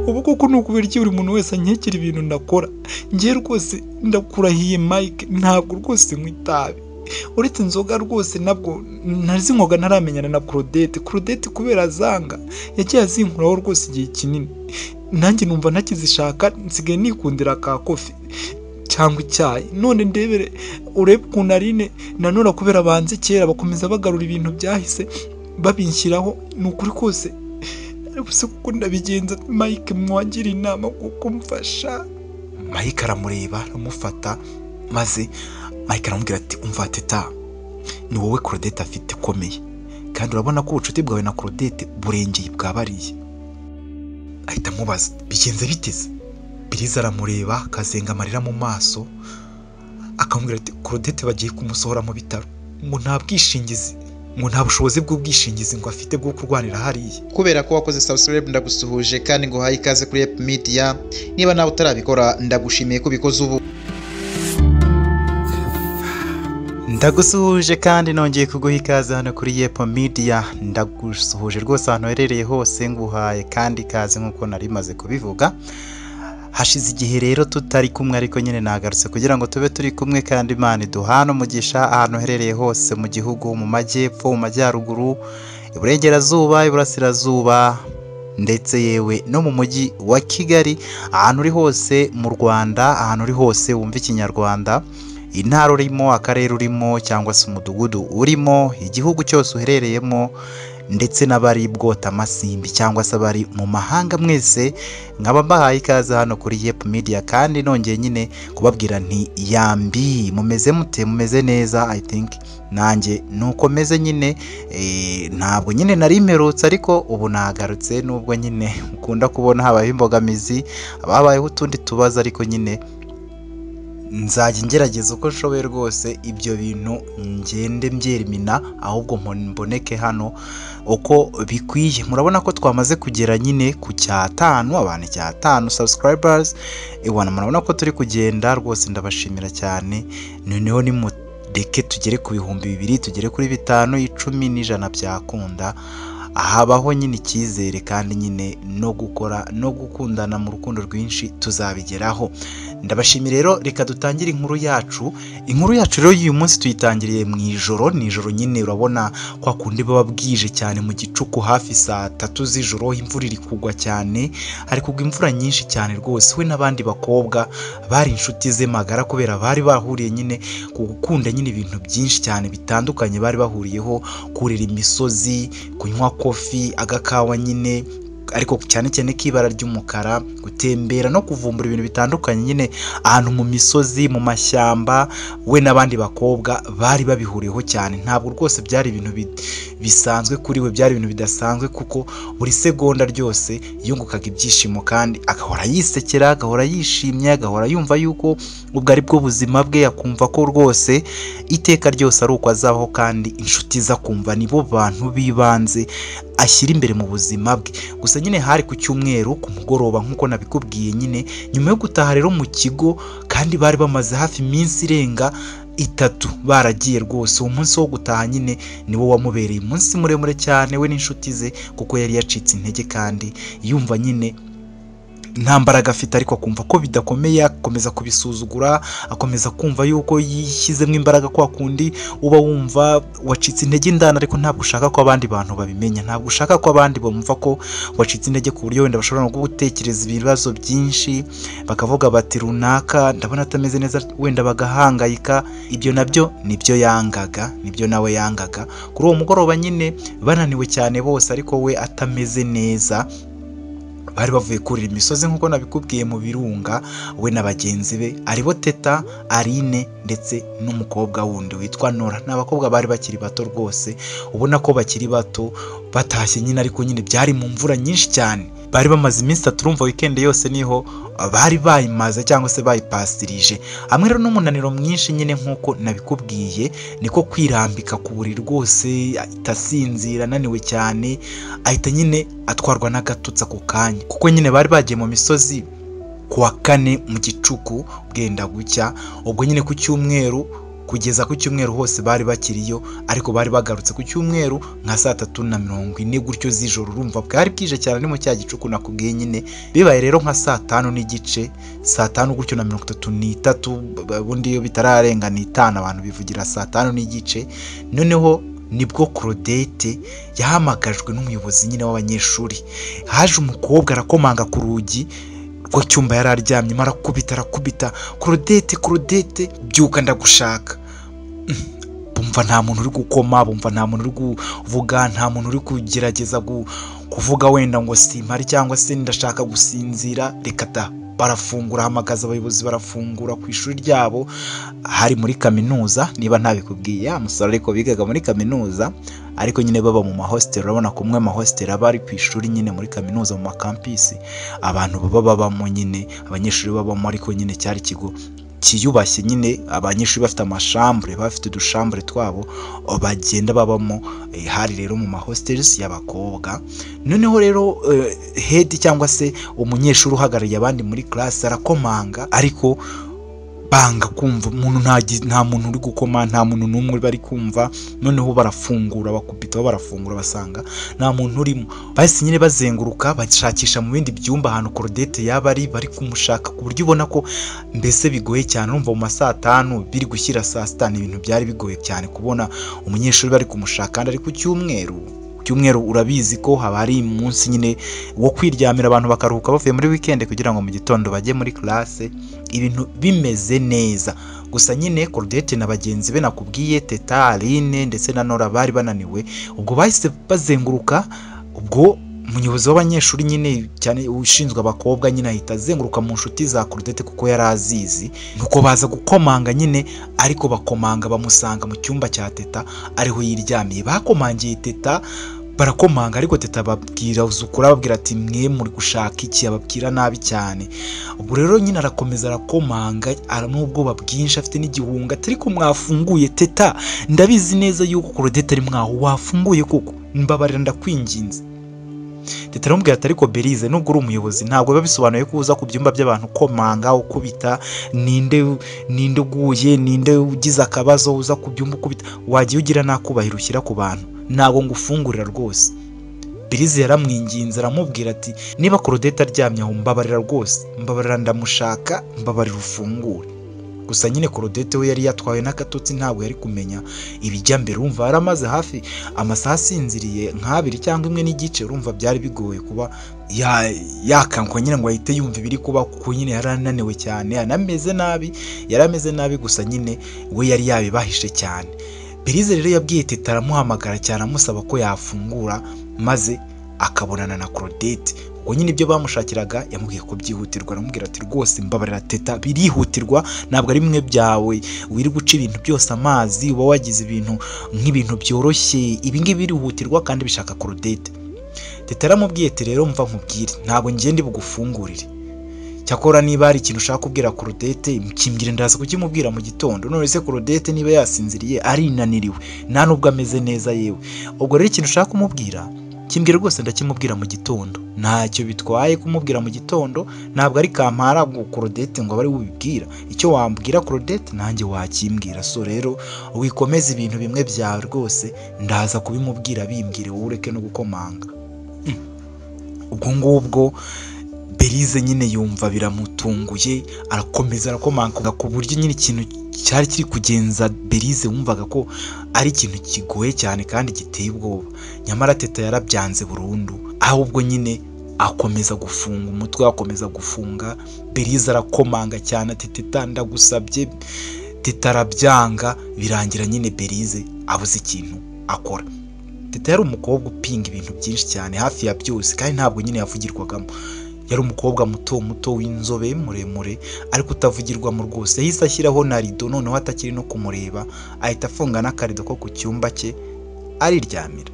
ubu koko nukubera iki buri muntu wese ankekera ibintu ndakora ngiye rwose ndakurahiye Mike ntabwo rwose nk'itabi uretse inzoga rwose nabwo ntazinkoga ntaramenyana na Claudette kubera zanga yagiye azinkuraho rwose igihe kinini nanjye numva ntakizishaka nsigaye nikundira ka kofi cyangwa icyayi none ndebere urebe ukuntu Aline nanora kubera banze kera bakomeza bagarura ibintu byahise babinshyiraho nukuri kose buse kuko ndabigenza Mike mwagira inama kuko mfasha. Mike aramureba aramufata maze Mike aramubwira ati umva teta ni wowe Claudette afite komeye kandi urabona ko ubucuti bwawe na Claudette burengeye bwabariye. Ahita mubaza bigenze biteze. Biriza aramureba akazenga amarira mu maso akamubwira ati Claudette bagiye kumusohora mu bitaro ngo nta bwishingizi ngo nta bushobozi bw'ubwishingizi ngo afite bwo kurwanira hariya. Kubera ko wakoze subscribe ndagusuhuje kandi ngo haye ikaze kuri Ep Media. Niba nawe utarabikora ndagushimiye ko bikoze ubu. Ndagusuhuje kandi nongeye kuguha ikaze hano kuri Ep Media. Ndagusuhuje rwose ahantu herereye hose nguhaye kandi ikaze nkuko nari maze kubivuga. Hashize igihe rero tutari kumwe ariko nyine nagarutse kugira ngo tube turi kumwe kandi Imana iduhana umugisha ahantu herereye hose mu gihugu, mu majyepfo, mu majyaruguru, iburengerazuba, iburasirazuba ndetse yewe no mu mujyi wa Kigali, ahantu uri hose mu Rwanda, ahantu uri hose wumva ikinyarwanda, intara urimo, akarere urimo cyangwa se umudugudu urimo, igihugu cyose uherereyemo ndetse n'abari bwota amasimbi cyangwa se abari mu mahanga mwese nkaba mbahaye ikaze hano kuri Ep Media kandi nongeye nyine kubabwira nti yambi mumeze mute, mumeze neza. I think nanjye nuko meze nyine ntabwo nyine nari mperutse ariko ubu nagarutse nubwo nyine ukunda kubona habaye imbogamizi ababayeho utundi tubazo ariko nyine nzajya ngerageza uko nshoboye rwose ibyo bintu ngende mbyerimina ahubwo mboneke hano uko bikwiye. Murabona ko twamaze kugera nyine ku cyatanu, abantu cyatanu subscribers murabona ko turi kugenda rwose ndabashimira cyane. Noneho ni mudeke tugere ku 200 tugere kuri 5 10 n'ijana byakunda. Habaho nyine icyizere kandi nyine no gukora no gukundana mu rukundo rwinshi tuzabigeraho. Ndabashimira rero, reka dutangire inkuru yacu rero y'uyu munsi tuyitangiriye mu ijoro. Nijoro nyine urabona kwa kundi baba bwije cyane mu gicuku hafi saa 3 z'ijoro, imvura iri kugwa cyane, ari kugwa imvura nyinshi cyane rwose. We n'abandi bakobwa bari inshuti ze magara kubera bari bahuriye nyine ku gukunda nyine ibintu byinshi cyane bitandukanye, bari bahuriyeho kurira imisozi, kunywa kofi, agakawa nyine ariko cyane cyane k'ibara ry'umukara, gutembera no kuvumbura ibintu bitandukanye nyine ahantu mu misozi, mu mashyamba. We n'abandi bakobwa bari babihuriyeho cyane, ntabwo rwose byari ibintu bisanzwe kuri we, byari ibintu bidasanzwe kuko buri segonda ryose yungukaga ibyishimo kandi agahora yisekera, agahora yishimye, agahora yumva yuko ubwo ari bwo buzima bwe, akumva ko rwose iteka ryose ari uko azabaho kandi inshuti za kumva nibo bantu bibanze ashyira imbere mu buzima bwe. Gusa nyine hari ku cyumweru ku mugoroba nkuko nabikubwiye nyine nyuma yo gutaha rero mu kigo kandi bari bamaze hafi iminsi irenga 3 baragiye rwose. Uwo munsi wo gutaha nyine niwo wamubereye umunsi muremure cyane we n'inshuti ze kuko yari yacitse intege kandi yumva nyine nta mbaraga afite ariko akumva ko bidakomeye, akomeza kubisuzugura, akomeza kumva yuko yishyizemo imbaraga kwa kundi uba wumva wacitse intege indana ariko ntabwo ushaka ko abandi bantu babimenya, ntabwo ushaka ko abandi bumva ko wacitse intege ku buryo wenda bashobora no gutekereza ibibazo byinshi bakavuga bati runaka ndabona atameze neza, wenda bagahangayika. Ibyo nabyo nibyo yangaga, nibyo nawe yangaga. Kuri uwo mugoroba nyine bananiwe cyane bose ariko we atameze neza, bari bavuye kurira imisozi nkuko nabikubwiye mu birunga, we na bagenzi be aribo Teta, Aline ndetse n'umukobwa wundi witwa Nora. N'abakobwa bari bakiri bato rwose, ubona ko bakiri bato batashye nyine ariko nyine byari mu mvura nyinshi cyane. Bari bamaze iminsi 3 urumva weekend yose niho bari bayimaze cyangwa se bayipasirije. Hamwe rero n'umunaniro mwinshi nyine nkuko nabikubwiye niko kwirambika ku buri rwose, itasinzira naniwe cyane, ahita nyine atwarwa n'agatutsa ku kanya kuko nyine bari bagiye mu misozi kuwa 4 mu gicuku bwenda gucya. Ubwo nyine ku cyumweru kugeza ku cyumweru hose bari bakiriyo, ariko bari bagarutse ku cyumweru nka 3:40 gutyo z'ijoro. Urumva bwari bwije cyane, ni mu cya gicuku nakubwiye nyine. Bibaye rero nka 5 n'igice, 5 gutyo na 33, ubundi iyo bitararenga ni 5 abantu bivugira 5 n'igice. Noneho nibwo Claudette yahamagajwe n'umuyobozi nyine w'abanyeshuri. Haje umukobwa arakomanga ku rugi rwo cyumba yari aryamye, arakubita, Claudette byuka ndagushaka. Bumva nta muntu uri gukoma, bumva nta muntu uri kuvuga, nta muntu uri kugerageza kuvuga wenda ngo simpari cyangwa se ndashaka gusinzira. Reka ta, barafungura, hamagaza abayobozi barafungura ku ishuri ryabo. Hari muri kaminuza, niba ntabikubwiye, amusore ariko bigaga muri kaminuza, ariko nyine baba mu mahostel. Urabona ko umwe amahostel aba ari ku ishuri nyine muri kaminuza mu makampisi, abantu baba babamo nyine, abanyeshuri babamo, ariko nyine cyari ikigo kiyubashye nyine, abanyeshuri bafite amashambure, bafite udushambure twabo bagenda babamo. Hari rero mu mahostels y'abakobwa. Noneho rero head cyangwa se umunyeshuri uhagarariye abandi muri class arakomanga, ariko banga kumva umuntu, nta muntu uri gukoma, nta muntu n'umwe bari kumva. Noneho barafungura, bakubitaho barafungura, basanga nta muntu urimo. Bahise nyine bazenguruka bashakisha mu bindi byumba ahantu Claudette yaba ari, bari kumushaka ku buryo ubona ko mbese bigoye cyane. Urumva mu masaa 5 biri gushyira saa 6 ibintu byari bigoye cyane kubona umunyeshuri bari kumushaka, kandi ari ku cyumweru. Urabizi ko haba ari umunsi nyine wo kwiryamira, abantu bakaruhuka bavuye muri weekend kugira ngo mu gitondo bajye muri classe, ibintu bimeze neza. Gusa nyine Claudette na bagenzi be nakubwiye, Teta, Aline ndetse na Nora bari bananiwe. Ubwo bahise bazenguruka, ubwo umuyobozi w'abanyeshuri nyine cyane ushinzwe abakobwa nyine ahita azenguruka mu nshuti za Claudette kuko yari azizi. Nuko baza gukomanga nyine, ariko bakomanga bamusanga mu cyumba cya Teta ariho yiryamiye. Bakomangiye Teta, barakomanga, ariko Teta babwira uzukura, ababwira ati mwe muri gushaka iki, ababwira nabi cyane. Ubwo rero nyine arakomeza arakomanga, n'ubwoba bwinshi, afite n'igihunga, ariko mwafunguye Teta, ndabizi neza yuko Claudette ari mwaho, wafunguye koko, mbabarira ndakwinginze. Teta aramubwira ati ariko Berize, nubwo uri umuyobozi ntabwo biba bisobanuye ko uza ku byumba by'abantu komanga ukubita, ninde uguye, ninde ugize akabazo uza ku byumba ukubita, wagiye ugira nakubahira ushyira ku bantu, ntabwo ngufungurira rwose. Berize yaramwinginze aramubwira ati niba Claudette aryamye aho, mbabarira rwose, mbabarira ndamushaka, mbabarira ufungure. Gusa nyine Claudette we yari yatwawe n'akatotsi, ntabwo yari kumenya ibijya mbere. Urumva yaramaze hafi amasaha asinziriye nka 2 cyangwa 1 n'igice. Urumva byari bigoye kuba yakankwa nyine ngo ahite yumva ibiri kuba, kuko nyine yarananiwe cyane, yarameze nabi. Gusa nyine we yari yabibahishe cyane. Berize rero yabwiye Teta, aramuhamagara cyane amusaba ko yafungura maze akabonana na Claudette. Ubwo nyine ibyo bamushakiraga yamubwiye ko byihutirwa, aramubwira ati rwose mbabarira Teta, birihutirwa, ntabwo ari mwe byawe wiri guca ibintu byose amazi, uba wagize ibintu nk'ibintu byoroshye, ibi ngibi birihutirwa kandi bishaka Claudette. Teta aramubwiye ati rero mva nkubwire, ntabwo ngende bugufungurire, cyakora niba hari ikintu ushaka kubwira Claudette kimbwire, ndaza kukimubwira mu gitondo. None se Claudette niba yasinziriye arinaniriwe, nta nubwo ameze neza yewe, ubwo rero ikintu ushaka kumubwira kimbwira rwose, ndakimubwira mu gitondo. Ntacyo bitwaye kumubwira mu gitondo, ntabwo ari kampara ngo Claudette ngo bari bubibwira. Icyo wambwira Claudette nanjye wakimbwira. So rero wikomeza ibintu bimwe byawe rwose, ndaza kubimubwira, bimbwire wowe, ureke no gukomanga. Ubwo ngubwo Berize nyine yumva biramutunguye, arakomeza arakomanga ku buryo nyine ikintu cyari kiri kugenza Berize wumvaga ko ari ikintu kigoye cyane kandi giteye ubwoba. Nyamara Teta yarabyanze burundu, ahubwo nyine akomeza gufunga umutwe, akomeza gufunga. Berize arakomanga cyane ati Teta ndagusabye. Teta arabyanga, birangira nyine Berize abuze ikintu akora. Teta yari umukobwa upinga ibintu byinshi cyane, hafi ya byose, kandi ntabwo nyine yavugirwagamo. Yari umukobwa muto w'inzobe muremure, ariko utavugirwamo rwose. Yahise ashyiraho na rido, noneho atakiri no kumureba, ahita afunga n'akarido ko ku cyumba cye ariryamira.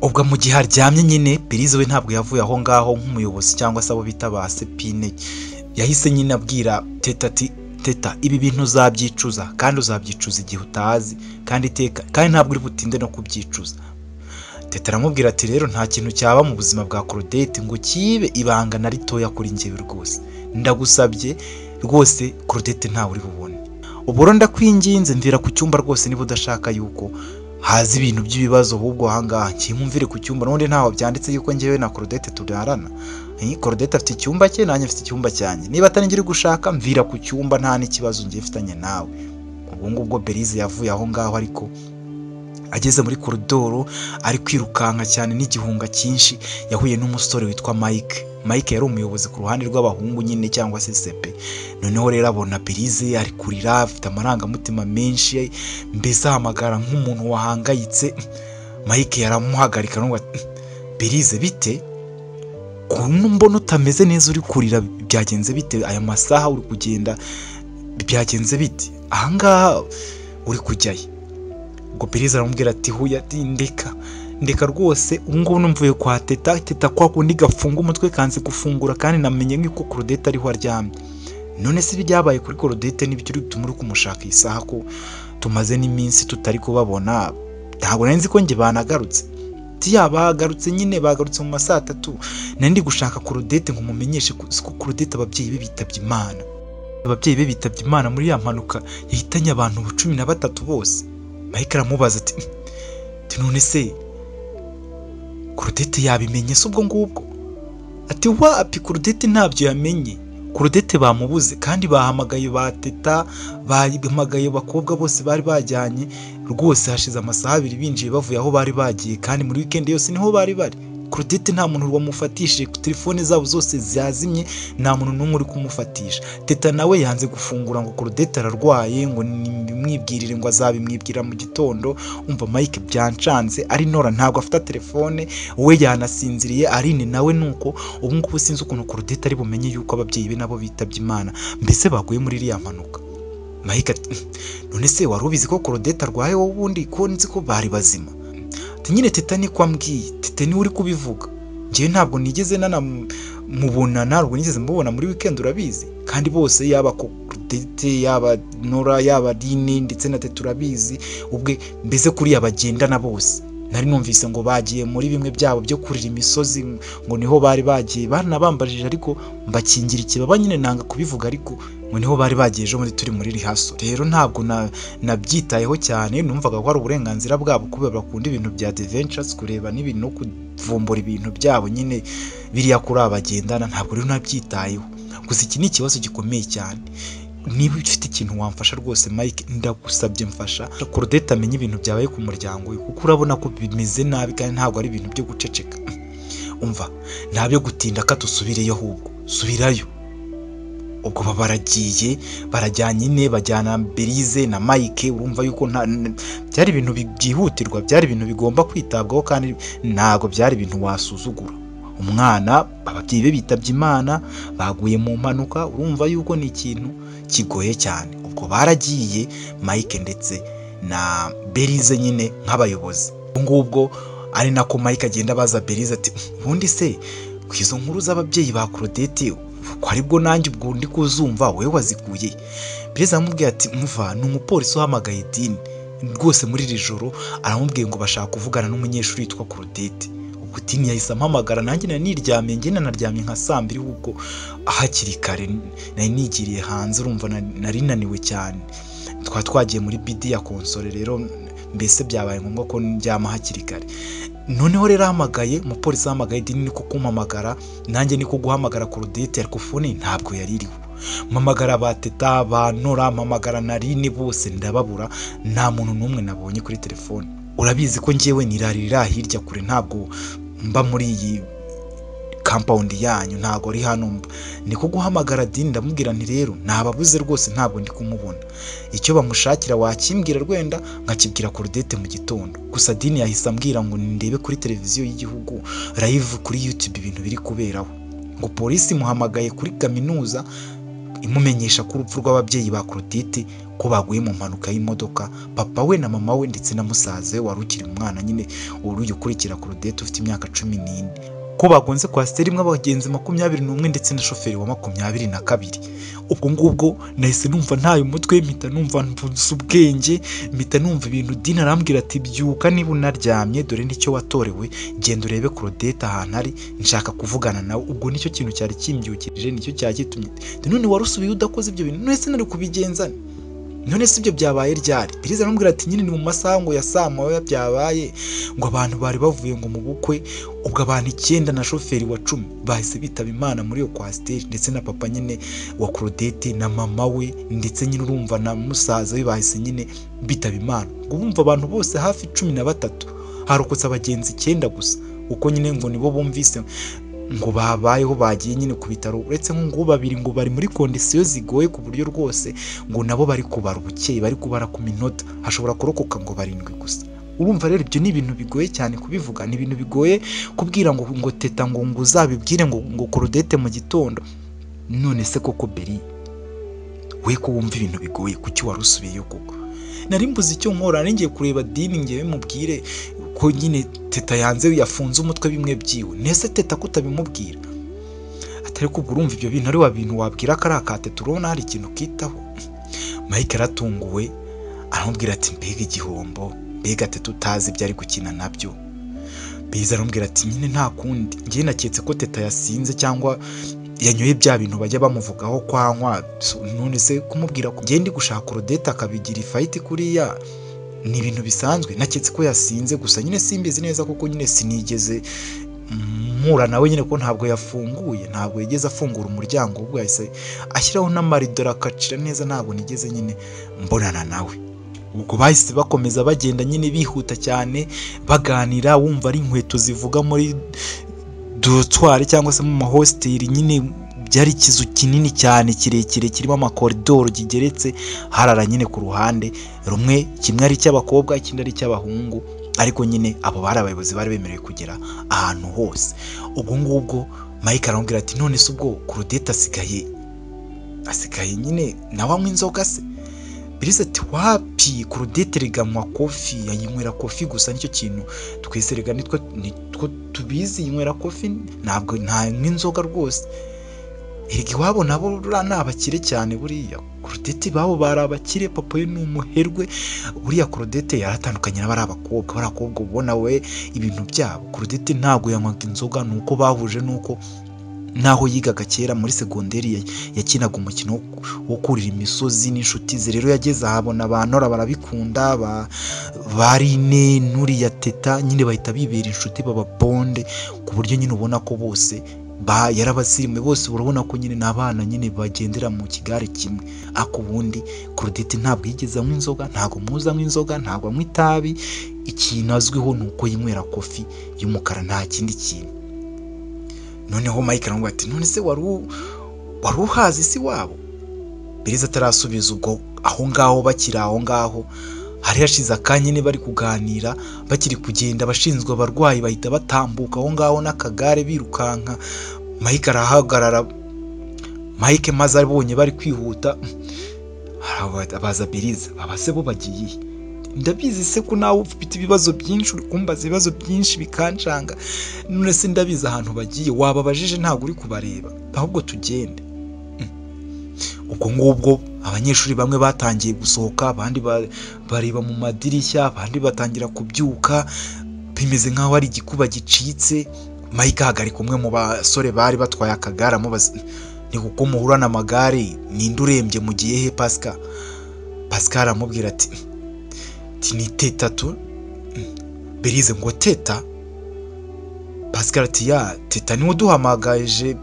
Ubwo mu gihe aryamye nyine, Berize we ntabwo yavuye aho ngaho nk'umuyobozi cyangwa se abo bita ba Sepine. Yahise nyine abwira Teta ati Teta, ibi bintu uzabyicuza, kandi uzabyicuza igihe utazi, kandi ntabwo uri butinde no kubyicuza. Teta aramubwira ati rero nta kintu cyaba mu buzima bwa Claudette ngo kibe ibanga na ritoya kuri njyewe rwose, ndagusabye rwose Claudette ntawe uri bubone. ubwo ndakwinginze mvira ku cyumba rwose niba udashaka yuko haza ibintu by'ibibazo ahubwo ahangaha nkimumvire ku cyumba n'ubundi ntaho byanditse yuko njyewe na Claudette turarana. Claudette afite icyumba cye nanjye mfite icyumba cyanjye, niba atari ngiri gushaka mvira ku cyumba nta n'ikibazo ngiye mfitanye nawe. Ubwo ngubwo Belize yavuye aho ngaho, ariko ageze muri koridoro ari kwirukanka cyane n'igihunga cyinshi yahuye n'umusore witwa Mike. Mike yari umuyobozi ku ruhande rw'abahungu nyine cyangwa se sepe. Noneho rero abona Belize ari kurira afite amarangamutima menshi, mbese ahamagara nk'umuntu wahangayitse. Mike yaramuhagarika ngo Belize bite? Kuntu mbona utameze neza uri kurira, byagenze bite? Aya masaha uri kugenda byagenze bite? Ahangaha uri kujyayo? Ubwo Belize aramubwira ati huya ndeka rwose ubu ngubu numvuye kwa teta kwa kundi gafunga umutwe kanze gufungura kandi namenye nk'uko Claudette ariho aryamye. None se ibyabaye kuri Claudette n'ibyo uri kumushaka isaha ko tumaze n'iminsi tutari kubabona? Ntabwo nari nzi ko njye banagarutse. Bagarutse nyine, bagarutse mu masaa 3 nandi gushaka Claudette ngo mumenyeshe ko Claudette ababyeyi be bitabye Imana. Ababyeyi be bitabye Imana muri ya mpanuka yahitanye abantu 13 bose. Mike aramubaza ati none se Claudette yabimenye se ubwo ngubwo? Ati wapi, Claudette ntabyo yamenye. Claudette bamubuze kandi bahamagaye ba teta, bahamagaye abakobwa bose bari bajyanye rwose, hashize amasaha 2 binjiye bavuye aho bari bagiye, kandi muri weekend yose niho bari bari. Claudette nta muntu wamufatishije, telefone zabo zose zazimye, nta muntu n'umwe uri kumufatisha. Teta nawe yanze gufungura ngo Claudette ararwaye, ngo nimwibwirire ngo azabimwibwira mu gitondo. Umva Mike byancanze, ari Nora ntabwo afite telefone, we yanasinziriye. Arine nawe nuko. Ubu ngubu sinzi ukuntu Claudette ari bumenye yuko ababyeyi be nabo bitabye Imana, mbese baguye muri iriya mpanuka. Mike none se wari ubizi ko Claudette arwaye wowe ubundi ko nzi ko bari bazima? Nyine teta ni kwambwiye, teta ni uri kubivuga. Ngiye ntabwo nigeze mubona, ntabwo nigeze mubona muri weekend urabizi. Kandi bose yaba Claudette yaba Nora yaba Dine ndetse na teta urabizi. Ubwe mbese kuri abagendana bose nari numvise ngo bagiye muri bimwe byabo byo kurira imisozi, ngo niho bari bagiye. Baranabambajije ariko mbakingira ikibaba nyine nanga kubivuga, ariko ngo niho bari bagiye ejo muri turi muri rihaso. Rero ntabwo nabyitayeho cyane, numvaga ko ari uburenganzira bwabo kubera bakunda ibintu bya adventures, kureba n'ibintu no kuvumbura ibintu byabo nyine biriya kuri abagendana. Ntabwo rero nabyitayeho. Gusa iki ni ikibazo gikomeye cyane. Niba ufite ikintu wamfasha rwose Mike, ndagusabye mfasha Claudette amenye ibintu byabaye ku muryango we, kuko urabona ko bimeze nabi kandi ntabwo ari ibintu byo guceceka. Umva ntabyo gutinda ka tusubireyo, ahubwo subirayo. Ubwo baragiye, barajyanye ne bajyana Belize na Mike. Urumva yuko byari ibintu byihutirwa, byari ibintu bigomba kwitabwaho, kandi ntago byari ibintu wasuzugura. Umwana ababyeyi be bitabye Imana, baguye mu mpanuka. Urumva yuko ni ikintu kigoye cyane. Ubwo baragiye Mike ndetse na Belize nyine nk'abayobozi. Ngubwo ari nako Mike agenda baza Belize ati ubundi se kwizo nkuru z'ababyeyi ba Claudette ko aribwo nanjye ubwo ndi kuzumva wowe wazikuye? Belize amubwiye ati muva ni umupolisi uhamagaye Dine rwose muri iri joro, aramubwiye ngo bashaka kuvugana n'umunyeshuri witwa Claudette. Ubwo Dine yahise ampamagara, nanjye naniryamye, njye nanaryamye nka 2 ubwo ahakiri kare nari nigiriye hanze. Urumva nari naniwe cyane, twagiye muri bidi ya konsole. Rero mbese byabaye ngombwa ko njyama hakiri kare. Noneho rero ahamagaye umupolisi, ahamagaye Dine niko kumpamagara, nanjye niko guhamagara Claudette, ariko fone ntabwo yari iriho. Mpamagara ba teta, ba Nora, mpamagara na Rine, bose ndababura, nta muntu n'umwe nabonye kuri telefone. Urabizi ko njyewe nirarira hirya kure, ntabwo mba muri iyi compound yanyu, ntabwo ari hano. Niko guhamagara Dine ndamubwira nti rero nababuze rwose, ntabwo ndi kumubona. Icyo bamushakira wakimbwira rwenda nkakibwira Claudette mu gitondo. Gusa Dine yahise ambwira ngo ndebe kuri televiziyo y'igihugu live kuri YouTube ibintu biri kuberaho, ngo polisi muhamagaye kuri kaminuza imumenyesha ko urupfu rw'ababyeyi ba Claudette ko baguye mu mpanuka y'imodoka, papa we na mama we ndetse na musaze wari ukiri umwana nyine uri ukurikira Claudette ufite imyaka 14, ko bagonze kwasiteri imwe abagenzi 21 ndetse na shoferi wa 22. Ubwo ngubwo nahise numva ntayo umutwe, mpita numva mvunse ubwenge, mpita numva ibintu. Dine arambwira ati byuka niba unaryamye, dore nicyo watorewe, genda urebe Claudette ahantu ari, nshaka kuvugana nawe. Ubwo nicyo kintu cyari kimbyukirije, nicyo cyagitumye none warusubiye udakoze ibyo bintu. None se nari kubigenza none se ibyo byabaye ryari? Berize aramubwira ati nyine ni mu masaha ngo ya saa moya byabaye, ngo abantu bari bavuye ngo mu bukwe, ubwo abantu 9 na shoferi wa 10 bahise bitaba Imana muri iyo kwasiteri, ndetse na papa nyine wa Claudette na mama we, ndetse nyine urumva na musaza we bahise nyine bitaba Imana. Ngo bumva abantu bose hafi 13 harokotse abagenzi 9 gusa, uko nyine ngo nibo bumvise ngo babayeho bagiye nyine ku bitaro, uretse ngo babiri ngo bari muri kondisiyo zigoye ku buryo rwose ngo nabo bari kubara ubukeye, bari kubara ku minota, hashobora kurokoka ngo 7 gusa. Urumva rero ibyo ni ibintu bigoye cyane kubivuga, ni ibintu bigoye kubwira ngo teta ngo uzabibwire ngo Claudette mu gitondo. None se koko Beri, we ko wumva ibintu bigoye, kuki warusubiyeyo koko? Nari mbuze icyo nkora, ngiye kureba Dini ngewe mubwire ko nyine teta yanze yafunze umutwe bimwe byiwe. Nese teta kutabimubwira? Atari ko urumva ibyo bintu ari wa bintu wabwira karakate, turabona hari ikintu kitaho. Mike aratunguwe aramubwira ati mbega igihombo, mbega teta utazi ibyo ari gukina nabyo. Biza aramubwira ati nyine nta kundi, ngiye naketse ko teta yasinze cyangwa yanyoye bya bintu bajya bamuvugaho kwanywa. None se kumubwira ko ngende gushaka Claudette akabigira fight kuriya ni ibintu bisanzwe? Naketse ko yasinze gusa, nyine simbizi neza kuko nyine sinigeze mpura nawe nyine ko ntabwo yafunguye, ntabwo yigeze afungura umuryango, ubwo yahise ashyiraho n'amaridora akacira neza, ntabwo nigeze nyine mbonana nawe. Ubwo bahise bakomeza bagenda nyine bihuta cyane baganira, wumva ari inkweto zivuga muri dortoir cyangwa se mu mahosteli, nyine byari ikizu kinini cyane kirekire kirimo amakoridoro kigeretse, harara nyine ku ruhande rumwe, kimwe ari cy'abakobwa ikindi ari cy'abahungu, ariko nyine abo bari abayobozi bari bemerewe kugera ahantu hose. Ubwo ngubwo Mike aramubwira ati none se ubwo Claudette asigaye nyine nawe anywa inzoga se? Berize ati wapi, Claudette riganywa kofi, yayinywera kofi gusa, nicyo kintu twese rega nitwo tubizi, yinywera kofi ntabwo nta inzoga rwose. Erega iwabo nabo ni abakire cyane buriya. Claudette babo bari abakire, papa we ni umuherwe. Buriya Claudette yaratandukanye n'abari abakobwa ubona we ibintu byabo. Claudette ntabwo yanywaga inzoga, nuko bahuje nuko naho yigaga kera muri segonderi yakinaga umukino wo kurira imisozi n'inshuti ze. Rero yageze ahabona abanora barabikunda, barine nuriya teta nyine bahita bibera inshuti, baba bonde ku buryo nyine ubona ko bose yarabasirimu bose, urabona ko nyine n'abana nyine bagendera mu kigare kimwe. Ako ubundi Claudette ntabwo yigeze anywa inzoga, ntabwo muza anywa inzoga, ntabwo anywa itabi, ikintu azwiho ni uko yinywera kofi y'umukara, nta kindi kintu. Noneho Mike aramubwira ati none se wari uhazi si wabo? Berize atarasubiza, ubwo aho ngaho bakiri aho ngaho hari hashize akanya bari kuganira, bakiri kugenda abashinzwe abarwayi bahita batambuka aho ngaho n'akagare birukanka. Mike arahagarara, Mike maze abonye bari kwihuta abaza Berize, babase bo bagiye? Ndabizi se ko nawe ufite ibibazo byinshi, uri kumbaza ibibazo byinshi bikancanga, none se ndabizi ahantu bagiye, wababajije ntabwo uri kubareba, ahubwo tugende. Ubwo ngubwo abanyeshuri bamwe batangiye gusohoka, abandi bareba mu madirishya, abandi batangira kubyuka bimeze nk'aho ari igikuba gicitse. Mike ahagarika umwe mu basore bari batwaye akagare amubaza, ni kuko muhurana amagare, ninde urembye mugiye he Pascal? Pascal aramubwira ati ni teta tu. Berize ngo teta? Pascal ati ya teta niwe duhamagaje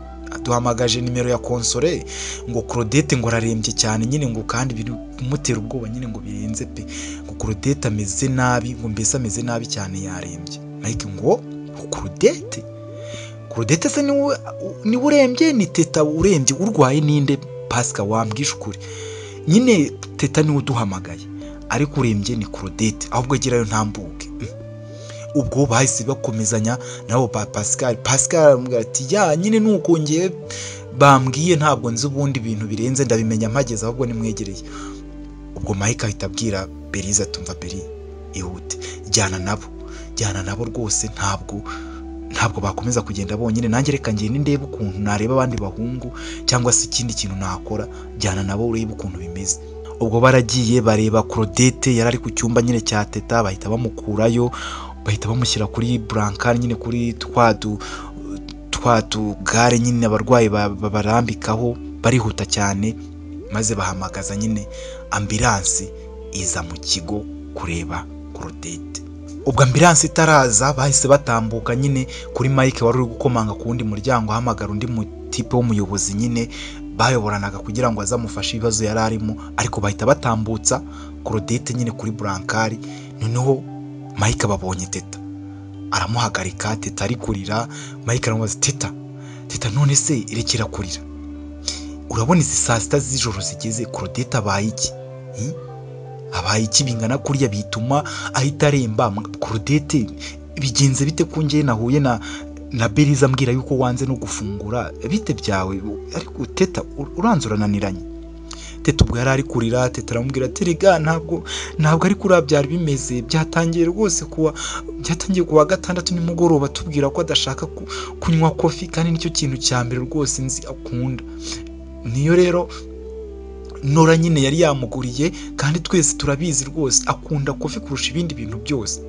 nimero ya konsole, ngo Claudette ngo ararembye cyane nyine, ngo kandi bimutera ubwoba nyine, ngo birenze pe, ngo Claudette ameze nabi, ngo mbese ameze nabi cyane yarembye. Mike ngo Claudette se niwe urembye, ni teta urembye? Urwaye ninde Pascal, wambwisha ukuri? Nyine teta niwe duhamagaye, ariko urembye ni Claudette, ahubwo gerayo ntambuke. Ubwo bahise bakomezanya nabo ba Pascal aramubwira ati ya nyine nuko ngiye bambwiye, ntabwo nzi ubundi bintu birenze, ndabimenya mpageze, ahubwo nimwegereye. Ubwo Mike ahita abwira Berize atumva Beri ihute, jyana nabo rwose, ntabwo bakomeza kugenda bonyine, nanjye reka ngende ndebe ukuntu nareba abandi bahungu cyangwa se ikindi kintu nakora, jyana nabo urebe ukuntu bimeze. Ubwo baragiye bareba Claudette yari ari ku cyumba nyine cya teta, bahita bamukurayo, bahita bamushyira kuri brancard nyine, kuri twatu gare nyine abarwayi babarambikaho, barihuta cyane maze bahamagaza nyine ambilansi iza mu kigo kureba Claudette. Ubwo ambilansi itaraza bahise batambuka nyine kuri Mike wari uri gukomanga ku wundi muryango ahamagara undi mutipe w'umuyobozi nyine bayoboranaga kugira ngo azamufashe ibibazo yari arimo, ariko bahita batambutsa Claudette nyine kuri burankari. Noneho Mike babonye Teta aramuhagarika, Teta ari kurira. Mike aramubaza, Teta none se irekera kurira, urabona izi saa sita z'ijoro zigeze, Claudette abaye iki? Abaye iki bingana kuriya bituma ahita aremba? Claudette bigenze bite ko njye nahuye na Beriza ambwira yuko wanze no gufungura, bite byawe? Ariko Teta uranze urananiranye. Teta ubwo yari ari kurira. Teta aramubwira ati rega ntabwo ari kuri byari bimeze, byatangiye rwose kuwa gatandatu nimugoroba tubwira ko adashaka kunywa kofi, kandi nicyo kintu cya mbere rwose nzi akunda. Niyo rero Nora nyine yari yamuguriye, kandi twese turabizi rwose akunda kofi kurusha ibindi bintu byose.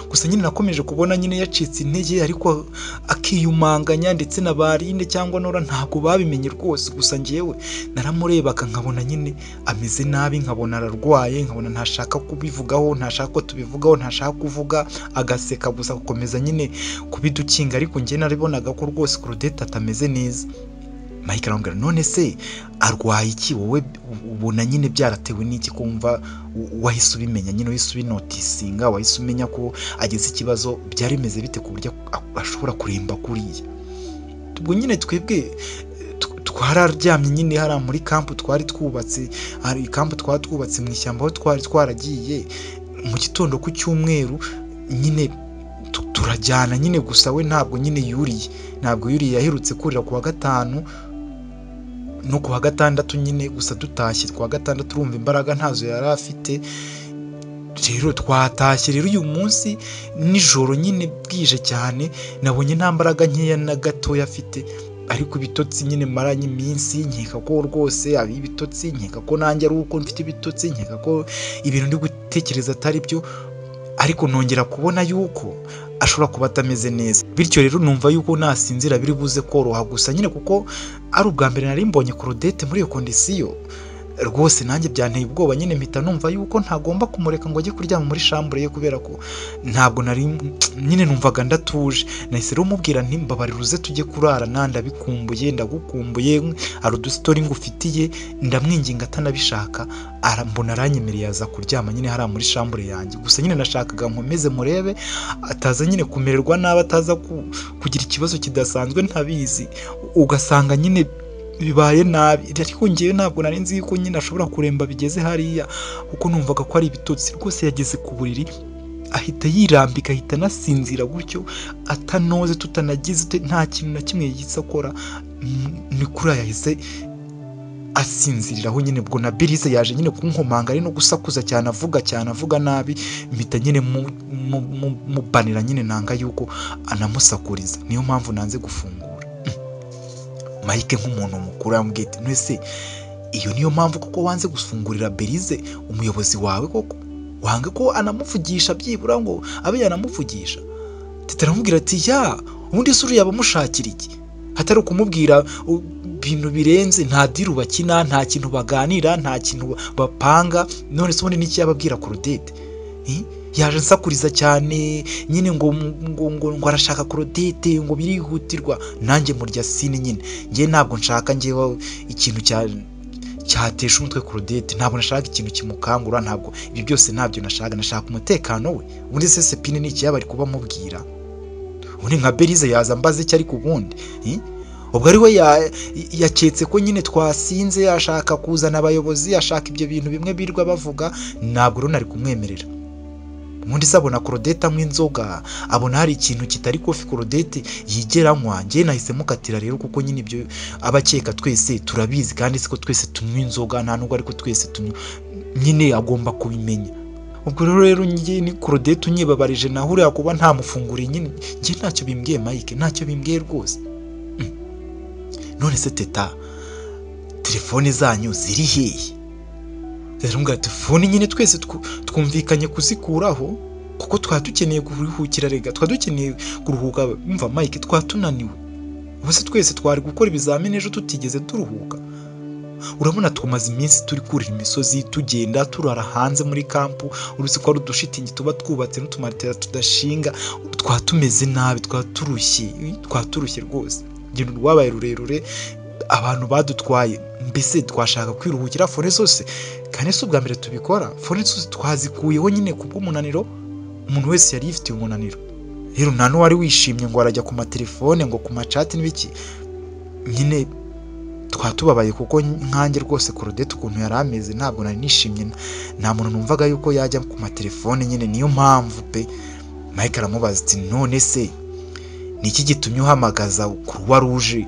Gusa nyine nakomeje kubona nyine yacitse intege, ariko akiyumanganya, ndetse na Barinde cyangwa Nora ntabwo babimenye rwose. Gusa njyewe naramurebaga nkabona nyine ameze nabi, nkabona ararwaye, nkabona ntashaka kubivugaho, ntashaka ko tubivugaho, ntashaka kuvuga, agaseka gusa gukomeza nyine kubidukinga. Ariko njye naribonaga ko rwose Claudette atameze neza. Mike aramubwira, none se arwaye iki? Wowe ubona nyine byaratewe n'iki kumva wahise ubimenya nyine, wahise ubinotisinga, wahise umenya ko ageze ikibazo? Byari bimeze bite ku buryo ashobora kuremba kuriya? Ubwo nyine twebwe twararyamye nyine hariya muri kampu twari twubatse, hari kampu twari twubatse mu ishyamba aho twari twaragiye mu gitondo ku cyumweru nyine turajyana nyine. Gusa we ntabwo nyine yuriye, yaherutse kurira ku wa gatanu no ku wa gatandatu nyine. Gusa dutashye ku wa gatandatu urumva imbaraga ntazo yari afite. Rero twatashye rero uyu munsi nijoro nyine bwije cyane, nabonye nta mbaraga nkeya na gatoya afite. Ariko ibitotsi nyine maranye iminsi, nkeka ko rwose abi ibitotsi, nkeka ko nanjye ari uko mfite ibitotsi, nkeka ko ibintu ndi gutekereza atari byo. Ariko nongera kubona yuko ashobora kuba atameze neza, bityo rero numva yuko nasinzira biri buze koroha. Gusa nyine kuko ari ubwa mbere nari mbonye Claudette muri iyo kondisiyo, rwose nanjye byanteye ubwoba nyine, mpita numva yuko ntagomba kumureka ngo ajye kuryama muri shambure ye, kubera ko ntabwo nari nyine numvaga ndatuje. Nahise rero mubwira nti mbabarira uze tujye kurara, ndabikumbuye, ndagukumbuye, ari udustori ngufitiye, ndamwinginga atanabishaka. Mbona aranyemereye aza kuryama nyine hariya muri shambure yanjye. Gusa nyine nashakaga nkomeze murebe ataza nyine kumererwa nabi, ataza kugira ikibazo kidasanzwe ntabizi, ugasanga nyine bibaye nabi. Ariko ngewe ntabwo nari nzi yuko nyine ashobora kuremba bigeze hariya, kuko numvaga ko ari ibitotsi. Rwose yageze ku buriri ahita yirambika, ahita anasinzira gutyo atanoze, tutanagize nta kintu na kimwe yigeze akora. Ni kuri yahise asinziriraho nyine. Ubwo na Berize yaje nyine kunkomanga, ari no gusakuza cyane, avuga nabi, mpita nyine mubanira nyine, nanga yuko anamusakuriza. Niyo mpamvu nanze gufungura. Mike nk'umuntu mukuru yambwiye ati, "Nese iyo niyo mpamvu koko wanze gufungurira Berize umuyobozi wawe, koko wanga ko anamuvugisha byibura ngo abe yanamuvugisha?" Teta aramubwira ati, "Ya ubundi se uriya bamushakira iki? Hatari ukumubwira ibintu birenze, nta diru bakina, nta kintu baganira, nta kintu bapanga. None se ubundi n'iki yababwira Claudette? Yaje nsakuriza cyane nyine ngo arashaka Claudette, ngo birihutirwa. Nanjye murya sini nyine, ngiye ntabwo nshaka ngewe ikintu cyatesha umutwe Claudette, ntabwo nashaka ikintu kimukangura, ntabwo ibyo byose ntabyo nashaka. Nashaka umutekano we. Ubundi se Sepine n'iki yaba ari kuba mubwira? Ubundi nka Berize yaza mbaze icyo, ariko ubundi ubwo ari we yaketse ko nyine twasinze, ashaka kuzana abayobozi, ashaka ibyo bintu bimwe birwa bavuga. Ntabwo rero nari kumwemerera. Ubundi se abona Claudette anywa inzoga, abona hari ikintu kitari kofi Claudette yigera anywa. Njye nahise mukatira rero, kuko nyine ibyo abakeka twese turabizi, kandi siko twese tunywa inzoga, nta nubwo ariko twese tunywa, nyine agomba kubimenya. Ubwo rero njye ni Claudette unyibabarije, naho uriya kuba ntamufunguriye nyine njye ntacyo bimbwiye Mike, ntacyo bimbwiye rwose. None se Teta, telefone zanyu ziri hehe? Rero mbwa telefone nyine twese twumvikanye kuzikuraho, kuko twari dukeneye kuruhukira. Rega twari dukeneye kuruhuka. Umva Mike, twari tunaniwe. Ubuse twese twari gukora ibizamini ejo tutigeze turuhuka. urabona tumaze iminsi turi kurira imisozi tugenda turara hanze muri kampu, uruzi ko ari udushitingi tuba twubatse n'utumatera tudashinga, twatumeze nabi, twaturushye rwose, urugendo rwabaye rurerure, abantu badutwaye, mbese twashaka kwiruhukira. fone zose kandi si ubwa mbere tubikora, fone zose twazikuyeho nyine kubw'umunaniro, umuntu wese yari yifitiye umunaniro. Rero nta n'uwari wishimye ngo arajya ku matelefone ngo ku macati n'ibiki, nyine twatubabaye kuko nkanjye rwose Claudette ukuntu yari ameze ntabwo nari nishimye, nta muntu numvaga yuko yajya ku matelefone nyine. Niyo mpamvu pe Mike aramubaza ati none se niki gitumye uhamagaza Croix Rouge?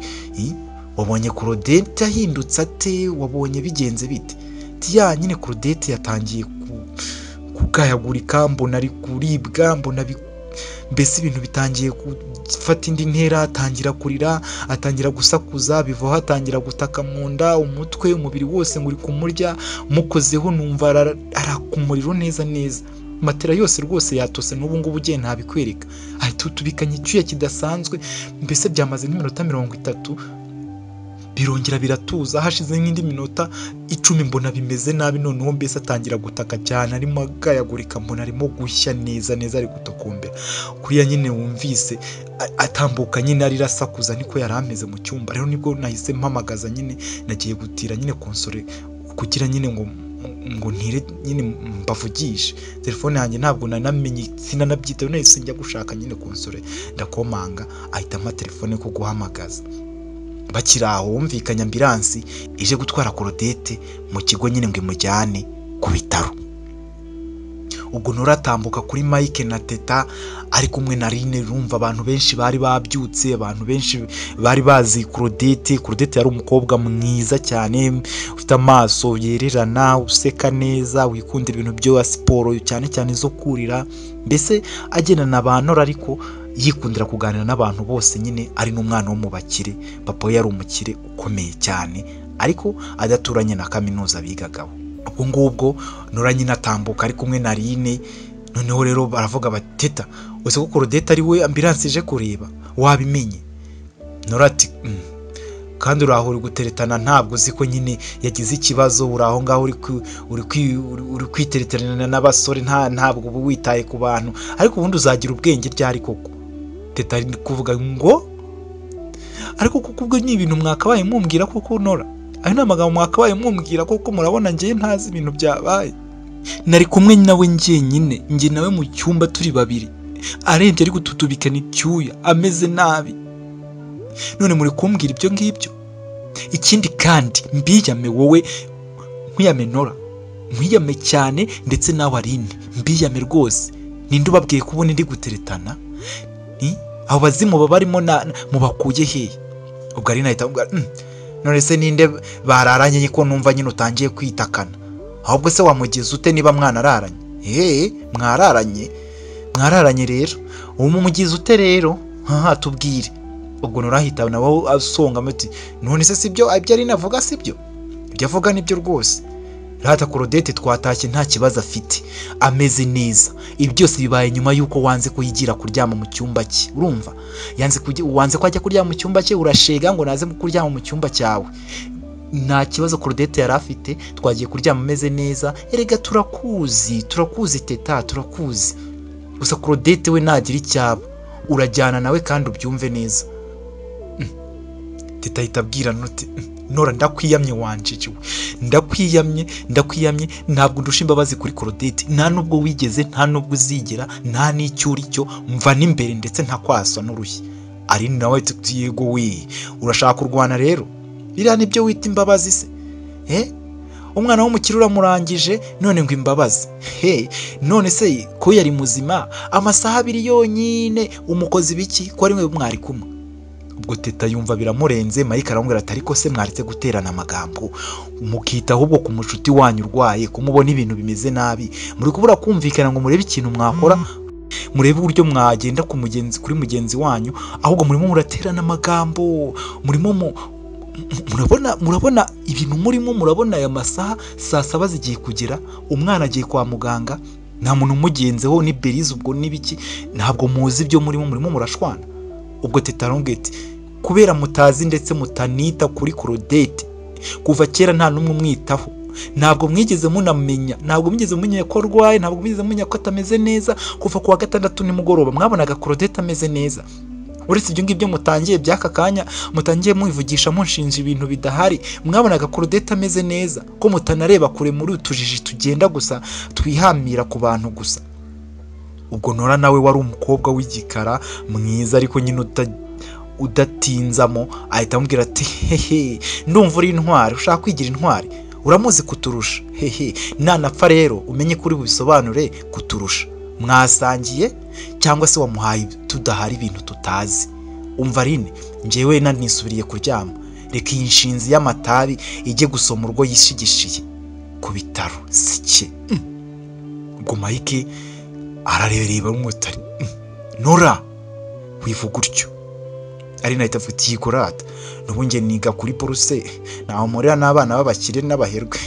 Wabonye Claudette yahindutse ate? Wabonye bigenze bite? Tiya nyine Claudette yatangiye kugayagurika, mbona ari kuribwa, mbona mbese ibintu bitangiye gufata indi ntera, atangira kurira, atangira gusakuza, bivaho atangira gutaka mu nda, umutwe, umubiri wose ngo uri kumurya, mukozeho numva arakumuriro neza neza, matera yose rwose yatose, n'ubu ngubu ugiye ntabikwereka, ahita utubikanye icyuya kidasanzwe, mbese byamaze nk'iminota 30 birongera biratuza. Hashize nk'indi minota 10 mbona bimeze nabi, noneho mbese atangira gutaka cyane, arimo agayagurika, mbona arimo gushya neza neza, ari gutokombera kuriya nyine wumvise atambuka nyine arirasakuza, niko yari ameze mu cyumba. Rero nibwo nahise mpamagaza nyine, nagiye gutira nyine konsole kugira nyine ngo ntire nyine mbavugishe. Telefone yanjye ntabwo nanamenye, sinanabyitaho, nahise njya gushaka nyine konsole, ndakomanga, ahita ampa telefone ko guhamagaza. Bakiri aho wumvikanye ambilansi ije gutwara Claudette mu kigo nyine ngo imujyane ku bitaro. Ubwo nuratambuka kuri Mike na Teta ari kumwe na Rine, rumva abantu benshi bari babyutse, abantu benshi bari bazi Claudette. Claudette yari umukobwa mwiza cyane, ufite amaso yererana, useka neza, wikundira ibintu byo siporo cyane cyane zo kurira, mbese agendana n'abantu, ariko yikundira kuganira n'abantu bose nyine. Ari n'umwana wo mu bakire, papa we yari umukire ukomeye cyane, ariko adaturanye na kaminuza bigagaho. Ubwo ngubwo Nora nyine atambuka ari kumwe na Rine, noneho rero baravuga bati Teta uzi ko Claudette ari we ambulance ije kureba, wabimenye? Nora ati kandi uraho uri guteretana, ntabwo uzi ko nyine yagize ikibazo, uraho ngaho uri kwitereterana n'abasore, ntabwo ubu witaye ku bantu, ariko ubundi uzagira ubwenge ryari koko? Teta ari kuvuga ngo ariko kuko ubwo ni ibintu mwakabaye mumbwira koko Nora, ayo ni amagambo mwakabaye mumbwira koko, murabona njye ntazi ibintu byabaye, nari kumwe nawe njyenyine, njye nawe mu cyumba turi babiri, arembye ari gututubikana icyuya, ameze nabi, none muri kumbwira ibyo ngibyo? Ikindi kandi mbiyame wowe, nkwiyame Nora, nkwiyame cyane, ndetse nawe Aline mbiyame rwose, ninde ubabwiye kubona ndi guteretana? Abo bazimu babarimo mubakuye hehe? Ubwo Aline ahita avuga none se ninde bararanye ko numva nyine utangiye kwitakana? Ahubwo se wamugeze ute niba mwanararanye? Mwararanye rero, uwo mumugize ute rero? Tubwire. Ubwo Nora ahita nawe asonga ati none se sibyo ibyo ari navuga, sibyo ibyo avuga nibyo rwose. Rata Claudette twatashye nta kibazo afite, ameze neza. Ibi byose bibaye nyuma yuko wanze kuyigira kuryama mu cyumba cye, urumva? Wanze ko ajya kuryama mu cyumba cye, urashega ngo naze kuryama mu cyumba cyawe. Nta kibazo Claudette yari afite, twagiye kuryama ameze neza. Erega turakuzi Teta, turakuzi. Gusa Claudette we nagira icyaba, urajyana nawe kandi ubyumve neza. Teta itabwira Nora ndakwiyamye wanjijiwe, ndakwiyamye, ntabwo ndusha imbabazi kuri Claudette, nta nubwo wigeze, nta nubwo uzigera, nta n'icyo uri cyo, mva n'imbere ndetse ntakwaswa n'urushyi. Ari nawe ati yego we, urashaka kurwana rero? Biriya nibyo wita imbabazi se? Umwana w'umukire uramurangije none ngo imbabazi? None se ko yari muzima amasaha 2 yonyine, umukozi biki ko ari mwe mwari kumwe? Ubwo Teta yumva biramurenze. Mike aramubwira ati ariko se mwaretse guterana amagambo, mukita ahubwo ku mushuti wanyu urwaye, kumubona ibintu bimeze nabi, muri kubura kumvikana ngo murebe ikintu mwakora, murebe uburyo mwagenda kuri mugenzi wanyu, ahubwo murimo muraterana amagambo, murimo murabona ibintu murimo, murabona aya masaha saa 7 zigiye kugera, umwana agiye kwa muganga, nta muntu umugenzeho, ni Berize ubwo nibiki, ntabwo muzi ibyo murimo murashwana. Ubwo Teta arongera ati kubera mutazi ndetse mutanita kuri Claudette, kuva kera nta n'umwe umwitaho, ntabwo mwigeze munamenya, ntabwo mwigeze mumenya ko arwaye, ntabwo mwigeze mumenya ko atameze neza. Kuva ku wa gatandatu nimugoroba mwabonaga Claudette ameze neza. Uretse ibyo ngibyo mutangiye by'aka kanya, mutangiye mwivugisha munshinja ibintu bidahari, mwabonaga Claudette ameze neza, ko mutanareba kure muri utujiji tugenda gusa twihamira ku bantu gusa. Ubwo Nora nawe wari umukobwa w'igikara mwiza ariko nyine udatinzamo, ahita amubwira ati hehe, ndumva uri intwari, ushaka kwigira intwari, uramuzi kuturusha, hehe, nanapfa rero umenye kuri bubisobanure kuturusha. Mwasangiye cyangwa se wamuhaye tudahari ibintu tutazi? Umva Rine, njyewe nanisubiriye kuryama, reka iyi nshinzi y'amatabi ijye gusoma urwo yishigishiye ku bitaro sike. Ubwo Mike arareba umutari, Nora wivuga utyo. Ari nahita avuga yikorata, nubu nge niga kuri buruse, naho murira n'abana b'abakire n'abaherwe,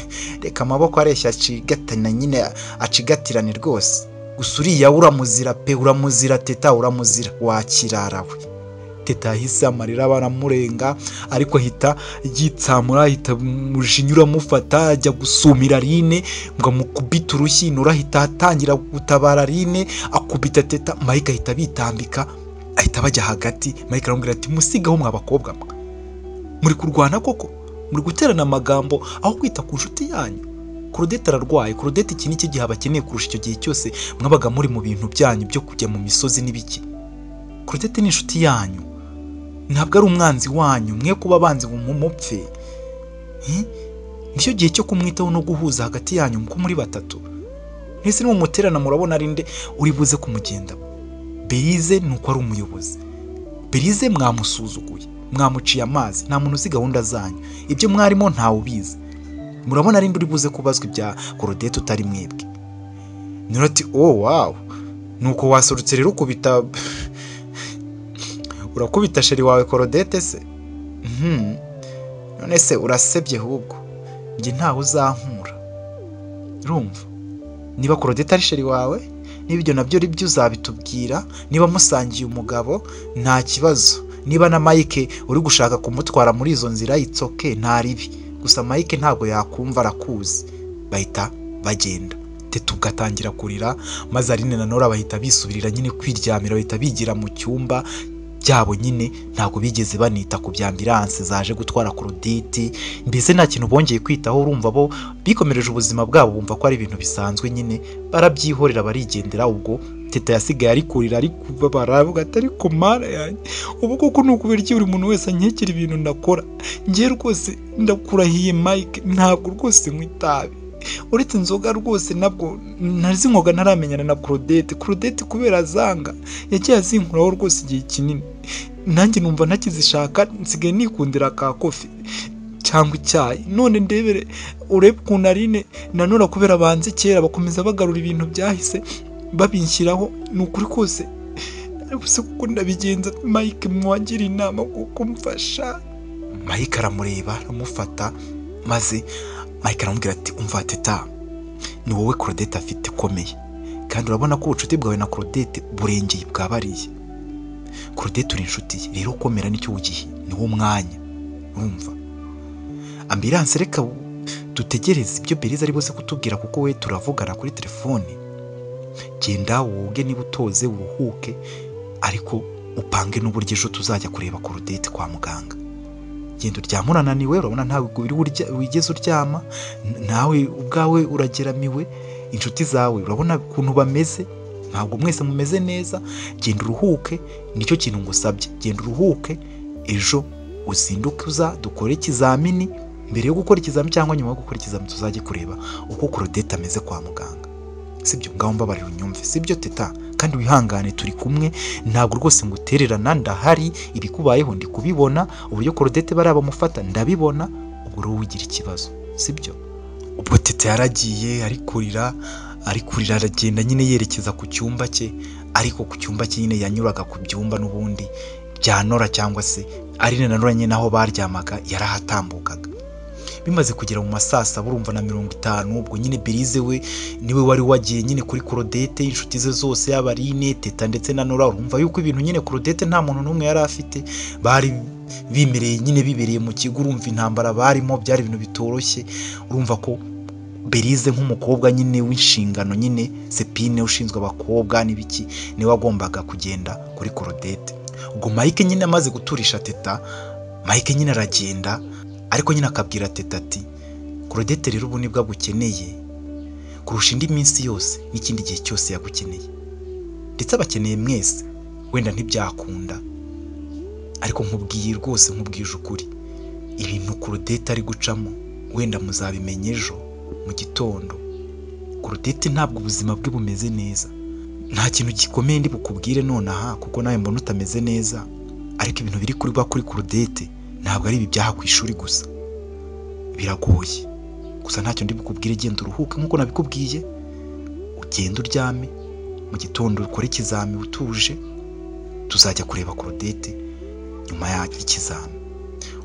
reka amaboko areshya acigatana nyine acigatirane rwose. Gusa uriya uramuzira pe, uramuzira Teta, uramuzira wakirarawe. Teta yahise amarira baramurenga, ariko ahita yitsamura, ahita mujinya uramufata ajya gusumira Rine ngo amukubite urushyi. Nora ahita atangira gutabara Rine, akubita Teta. Mike ahita bitambika, ahita bajya hagati. Mike aramubwira ati musigaho mwa bakobwa mwe, muri kurwana koko, muri guterana amagambo aho kwita ku nshuti yanyu. Claudette ararwaye. Claudette iki nicyo gihe abakeneye kurusha icyo gihe cyose mwabaga muri mu bintu byanyu byo kujya mu misozi n'ibiki. Claudette ni inshuti yanyu, ntabwo ari umwanzi wanyu, mwe kuba abanzi mumupfe. Nicyo gihe cyo kumwitaho no guhuza hagati yanyu muko muri batatu. Mwese nimumuterana murabona ari nde uri buze kumugenda? Berize nuko ari umuyobozi. Berize mwamusuzuguye, mwamuciye amazi, nta muntu uzi gahunda zanyu, ibyo mwarimo ntawe ubizi. Murabona ari nde uri buze kubazwa ibya Claudette utari mwebwe? Nora ati oh wow, nuko wasorutse rero ukubita urakubita sheri wawe Claudette se? None se urasebye ahubwo nge ntawe uzankura. Urumva, niba Claudette ari sheri wawe, niba ibyo nabyo ari byo uzabitubwira. Niba musangiye umugabo nta kibazo, niba na Mike uri gushaka kumutwara muri izo nzira itsoke nta ribi. Gusa Mike ntabwo yakumva, arakuzi. Bahita bagenda. Teta ugatangira kurira, maze Aline na Nora bahita bisubirira nyine kwiryamira, bahita bigira mu cyumba byabo nyine. Ntabwo bigeze banita ku bya ambulance zaje gutwara Claudette, mbese nta kintu bongeye kwitaho. Urumva bo bikomereje ubuzima bwabo, bumva ko ari ibintu bisanzwe nyine, barabyihorera barigendera. Ubwo Teta yasigaye ari kurira, ari kubabara, avuga ati ariko mara yanjye, ubu koko ni ukubera iki buri muntu wese ankekera ibintu ndakora? Ngiye rwose ndakurahiye Mike, ntabwo rwose nywa itabi, uretse inzoga rwose nabwo ntazinkoga ntaramenyana na Claudette. Claudette kubera azanga yagiye azinkuraho rwose igihe kinini, nanjye numva ntakizishaka, nsigaye nikundira ka kofi cyangwa icyayi. None ndebere urebe ukuntu Aline na Nora kubera banze kera bakomeza bagarura ibintu byahise babinshyiraho. Ni ukuri kose gusa kuko ndabigenza. Mike mwagira inama kuko mfasha. Mike aramureba aramufata, maze Mike aramubwira ati umva Teta, ni wowe Claudette afite komeye, kandi urabona ko ubucuti bwawe na Claudette burengeye bwabariye. Claudette uri inshuti ye, rero komera nicyo ugiye, ni wo mwanya. Urumva, ambulance reka dutegereze ibyo Berize ari buze kutubwira, kuko we turavugana kuri telefone. Genda woge niba utoze uruhuke, ariko upange n'uburyo ejo tuzajya kureba Claudette kwa muganga. Genda uryama urananiwe, urabona ntawe wigeze uryama, nawe ubwawe urageramiwe, inshuti zawe urabona ukuntu bameze, ntabwo mwese mumeze neza. Genda uruhuke, nicyo kintu ngusabye. Genda uruhuke, ejo uzinduke uza dukore ikizamini. Mbere yo gukora ikizamini cyangwa nyuma yo gukora ikizamini tuzajye kureba uko Claudette ameze kwa muganga. Sibyo, ngaho mbabarira unyumve, sibyo Teta? Kandi wihangane, turi kumwe, ntabwo rwose ngutererana, ndahari, ibikubayeho ndi kubibona, uburyo Claudette bari bamufata ndabibona, ubwo rero ugira ikibazo, sibyo? Ubwo Teta yaragiye ari kurira aragenda nyine yerekeza ku cyumba cye, ariko ku cyumba cye nyine yanyuraga ku byumba n'ubundi bya Nora cyangwa se Aline na Nora nyine aho baryamaga yarahatambukaga. bimaze kugera mu masasa burumva na 50 ubwo nyine Berize we niwe wari wagiye nyine kuri Claudette inshuti ze zose y'abarine Teta ndetse na Nora urumva yuko ibintu nyine Claudette nta muntu n'umwe yari afite bari bimereye nyine bibereye mu kigo urumva intambara barimo byari ibintu bitoroshye urumva ko Berize nk'umukobwa nyine w'inshingano nyine Sepine ushinzwe abakobwa n'ibiki niwe wagombaga kugenda kuri Claudette ubwo Mike nyine amaze guturisha Teta Mike nyine aragenda ariko nyine akabwira Teta ati Claudette rero ubu nibwo agukeneye kurusha indi minsi yose n'ikindi gihe cyose yagukeneye ndetse abakeneye mwese wenda ntibyakunda ariko nkubwiye rwose nkubwije ukuri ibintu Claudette ari gucamo wenda muzabimenye ejo mu gitondo Claudette ntabwo ubuzima bwe bumeze neza nta kintu gikomeye ndi bukubwire nonaha kuko nawe mbona utameze neza ariko ibintu biri kuri Claudette ntabwo ari ibi byaha ku ishuri gusa biragoye gusa ntacyo ndi bukubwire genda uruhuke nkuko nabikubwiye ugenda uryame mu gitondo ukore ikizami utuje tuzajya kureba Claudette nyuma y'ikizami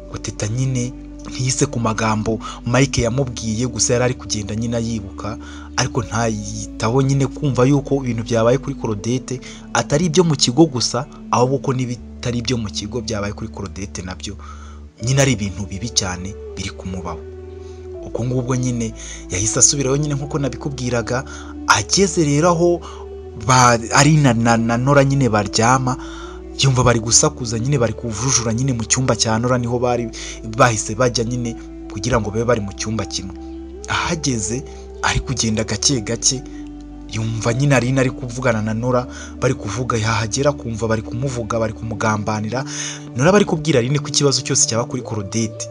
ngo Teta nyine ntiyise ku magambo Mike yamubwiye gusa yari ari kugenda nyine yibuka ariko ntayitaho nyine kumva yuko ibintu byabaye kuri Claudette atari ibyo mu kigo gusa ahubwo ko n'ibitari ibyo mu kigo byabaye kuri Claudette nabyo nyine ari ibintu bibi cyane biri kumubaho uko ngubwo nyine yahise asubiraho nyine nkuko nabikubwiraga ageze rero aho ari na Nora nyine baryama yumva bari gusakuza nyine bari kuvujura nyine mu cyumba cya Nora niho bari bahise bajya nyine kugira ngo babe bari mu cyumba kimwe ahageze ari kugenda gake gake yumva nyine ari kuvugana na Nora bari kuvuga yahagera kumva bari kumuvuga bari kumugambanira Nora bari kubwira Aline ko ikibazo cyose cyaba kuri Claudette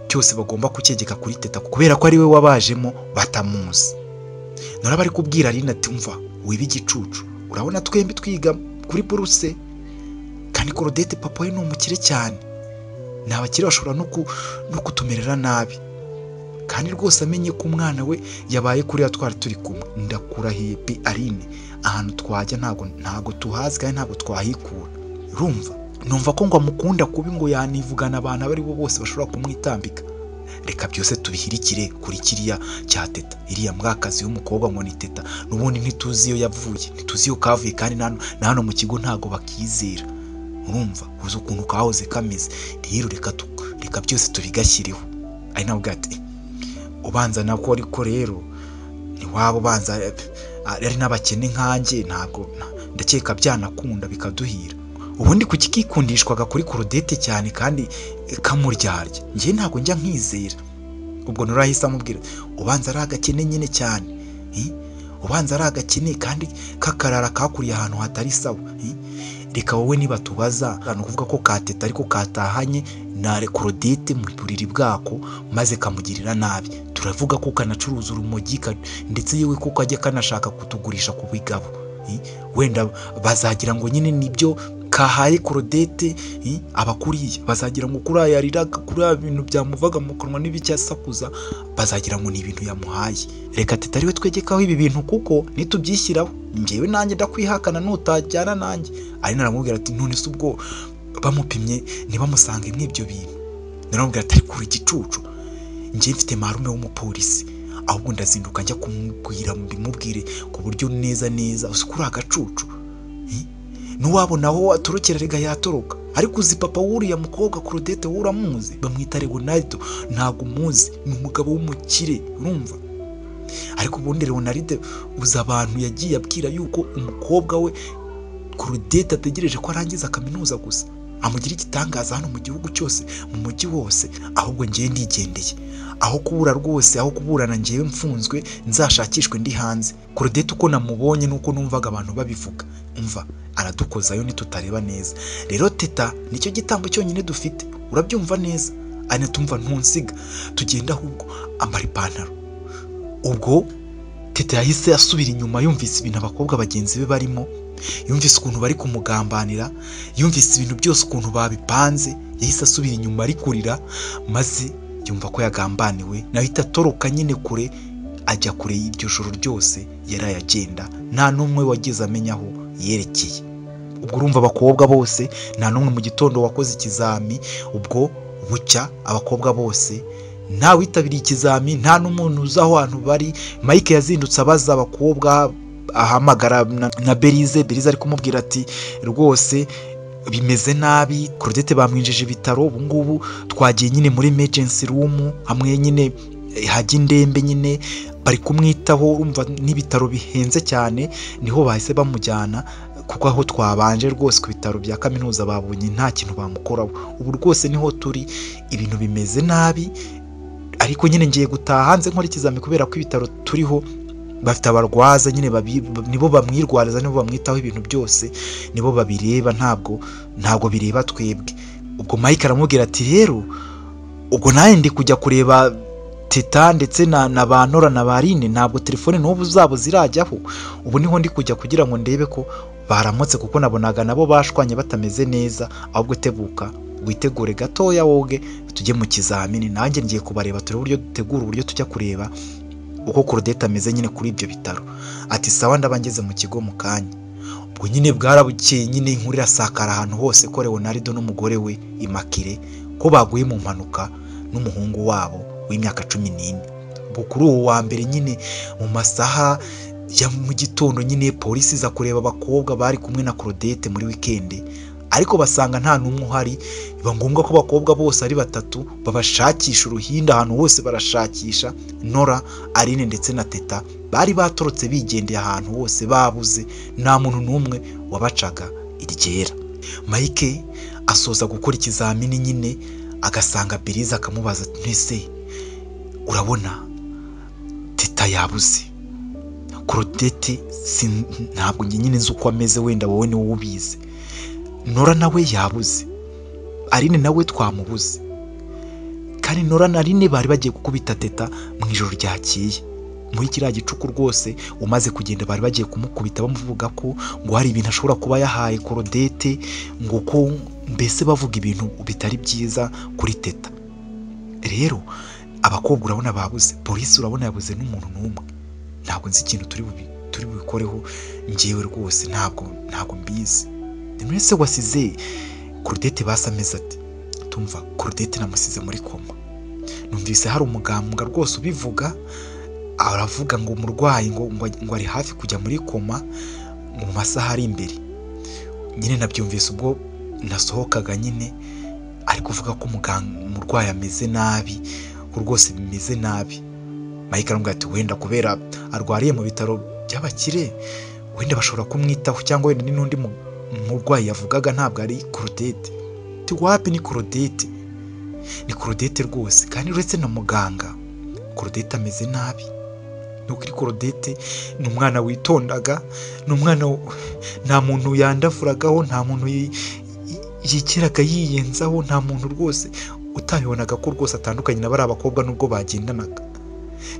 cyose bagomba kucyegeka kuri Teta kubera ko ari we wabajemo batamuzi Nora bari kubwira Aline ati umva wiba igicucu urabona twembi twiga kuri buruse kandi Claudette papa we ni umukire cyane nabakire bashobora no kutumerera nabi kandi rwose amenye ko umwana we yabaye kuri twari turi kumwe ndakurahiye pe Aline ahantu twajya ntago tuhazi kandi ntago twahikura urumva numva ko ngo amukunda kubi ngo yanivugana abantu abari bo bose bashobora kumwitambika reka byose tubihirikire kuri kiriya cya Teta iriya mwakazi w'umukobwa ngo ni Teta nubundi ntituzi iyo yavuye ntituzi iyo kavuye kandi na hano mu kigo ntago bakizera urumva uzi ukuntu kahoze kameze rero reka byose tubigashyireho ari nabwo ati ubanza nako ariko rero ni wabo banza ari n'abakene nkanjye ntago ndakeka byanakunda bikaduhira ubundi kuki kikundishwaga kuri Claudette cyane kandi kamuryarya ngiye ntago njya nkizera ubwo Nurahise amubwira ubanza ari agakene nyine cyane ubanza ari agakene kandi kakarara kakuriye ahantu hatari sawa reka wowe niba tubaza no kuvuga ko Teta ariko katahanye na Claudette mu buriri bwako maze kamugirira nabi turavuga ko kanacuruza urumogi ndetse yewe ko kajya kanashaka kutugurisha ku bigabo wenda bazagira ngo nyine nibyo kahaye Claudette abakuriye bazagira ngo kurayariraga kuri ibintu byamuvaga mu kanwa n'ibicyasakuza bazagira ngo ni ibintu yamuhaye reka Teta ariwe twegekaho ibi bintu kuko nitubyishyiraho ngewe nanjye ndakwihakana nutajyana nanjye ari naramubwira ati none se ubwo bamupimye ntibamusange mw'ibyo bintu naramubwira ati kuri igicucu ngiye mfite marume w'umupolisi ahubwo ndazinduka njya kumubwira mbimubwire ku buryo neza usikura agacucu nuwabonaho atorokera rega yatoroka ariko uzi papa wuriya mukobwa Claudette uramuzi bamwita Leonardo ntago muzi ni umugabo w'umukire urumva ariko ubundi Leonardo uza abantu yagiye abwira yuko umukobwa we Claudette ategereje ko arangiza kaminuza gusa amugira igitangaza hano mu gihugu cyose mu mujyi wose ahubwo ngiye ndigendeye aho kubura rwose aho kuburana ngiye mfunzwe nzashakishwe ndi hanze Claudette uko namubonye nuko numvaga abantu babivuga umva aradukozayo nitutareba neza rero Teta nicyo gitambo cyonyine dufite urabyumva neza ane tumva ntunsiga tugenda ahubwo ambara ipantaro ubwo Teta yahise asubira inyuma yumvise ibintu abakobwa bagenzi be barimo yumvise ukuntu bari kumugambanira yumvise ibintu byose ukuntu babipanze yahise asubira inyuma ari kurira maze yumva ko yagambaniwe nahita atoroka nyine kure ajya kure y'iryo joro ryose yari agenda nta n'umwe wageze amenya aho yerekeye ubwo urumva abakobwa bose nta n'umwe mu gitondo wakoze ikizami ubwo bucya abakobwa bose nta witabiriye ikizami, nta n'umuntu uzi aho abantu bari. Mike yazindutse abaza abakobwa, ahamagara na Berize ari kumubwira ati rwose bimeze nabi, Claudette bamwinjije ibitaro, ubu ngubu twagiye nyine muri emergency room, hamwe nyine hajya indembe nyine bari kumwitaho, urumva n'ibitaro bihenze cyane, niho bahise bamujyana kuko aho twabanje rwose ku bitaro bya kaminuza babonye nta kintu bamukoraho. Ubu rwose niho turi, ibintu bimeze nabi, ariko nyine ngiye gutaha hanze nkora ikizami kubera ko ibitaro turiho bafite abarwaza nyine nibo bamwirwariza, nibo bamwitaho, ibintu byose nibo babireba, ntabwo bireba twebwe. Ubwo Mike aramubwira ati rero ubwo nawe ndi kujya kureba Teta ndetse na ba Nora na Barine, ntabwo telefone n'ubu zabo zirajyaho, ubu niho ndi kujya kugira ngo ndebe ko baramutse, kuko nabonaga nabo bashwanye batameze neza, ahubwo tebuka witegure gatoya woge tujye mu kizamini, nanjye ngiye kubareba turebe uburyo dutegura uburyo tujya kureba uko Claudette ameze nyine kuri ibyo bitaro. Ati sawa, ndaba ngeze mu kigo mu kanya. Ubwo nyine bwarabukeye, nyine inkuru irasakara ahantu hose ko Leonardo n'umugore we Immaculée ko baguye mu mpanuka n'umuhungu wabo w'imyaka 14. Ubwo kuri uwo wa mbere nyine mu masaha ya mu gitondo nyine polisi iza kureba abakobwa bari kumwe na Claudette muri weekend, ariko basanga nta n'umwe uhari. Biba ngombwa ko abakobwa bose ari batatu babashakisha uruhinda ahantu hose, barashakisha. Nora, Aline ndetse na Teta bari batorotse bigendeye ahantu hose babuze, nta muntu n'umwe wabacaga iryera. Mike asoza gukora ikizamini nyine agasanga Berize akamubaza ati ntese urabona Teta yabuze, Claudette ntabwo nyine nzi uko ameze, wenda wowe ni wowe ubizi. Nora nawe yabuze, Aline nawe twamubuze, kandi Nora na Aline bari bagiye gukubita Teta mu ijoro ryakeye muri kiriya gicuku rwose. Umaze kugenda bari bagiye kumukubita bamuvuga ko ngo hari ibintu ashobora kuba yahaye Claudette, ngo ko mbese bavuga ibintu bitari byiza kuri Teta. Rero abakobwa urabona babuze, polisi urabona yabuze n'umuntu n'umwe. Ntabwo nzi ikintu turi bubikoreho, ngewe rwose ntabwo mbizi. Mwese wasize Claudette basameze ati tumva Claudette namusize muri koma. Numvise hari umuganga rwose ubivuga, aravuga ngo umurwayi ngo ari hafi kujya muri koma mu masaha ari imbere. Nyine nabyumvise ubwo nasohokaga nyine, ari kuvuga ko umurwayi ameze nabi, rwose bimeze nabi. Mike aramubwira ati wenda kubera arwariye mu bitaro by'abakire wenda bashobora kumwitaho, cyangwa wenda n'undi umurwayi yavugaga ntabwo ari Claudette. Wapi ni Claudette, ni Claudette rwose, kandi uretse na muganga Claudette ameze nabi. Nuko Claudette ni umwana witondaga, ni umwana nta muntu yandavuragaho, nta muntu yikiraga yiyenzaho, nta muntu rwose utabibonaga ko rwose atandukanye na bari abakobwa nubwo bagendanaga.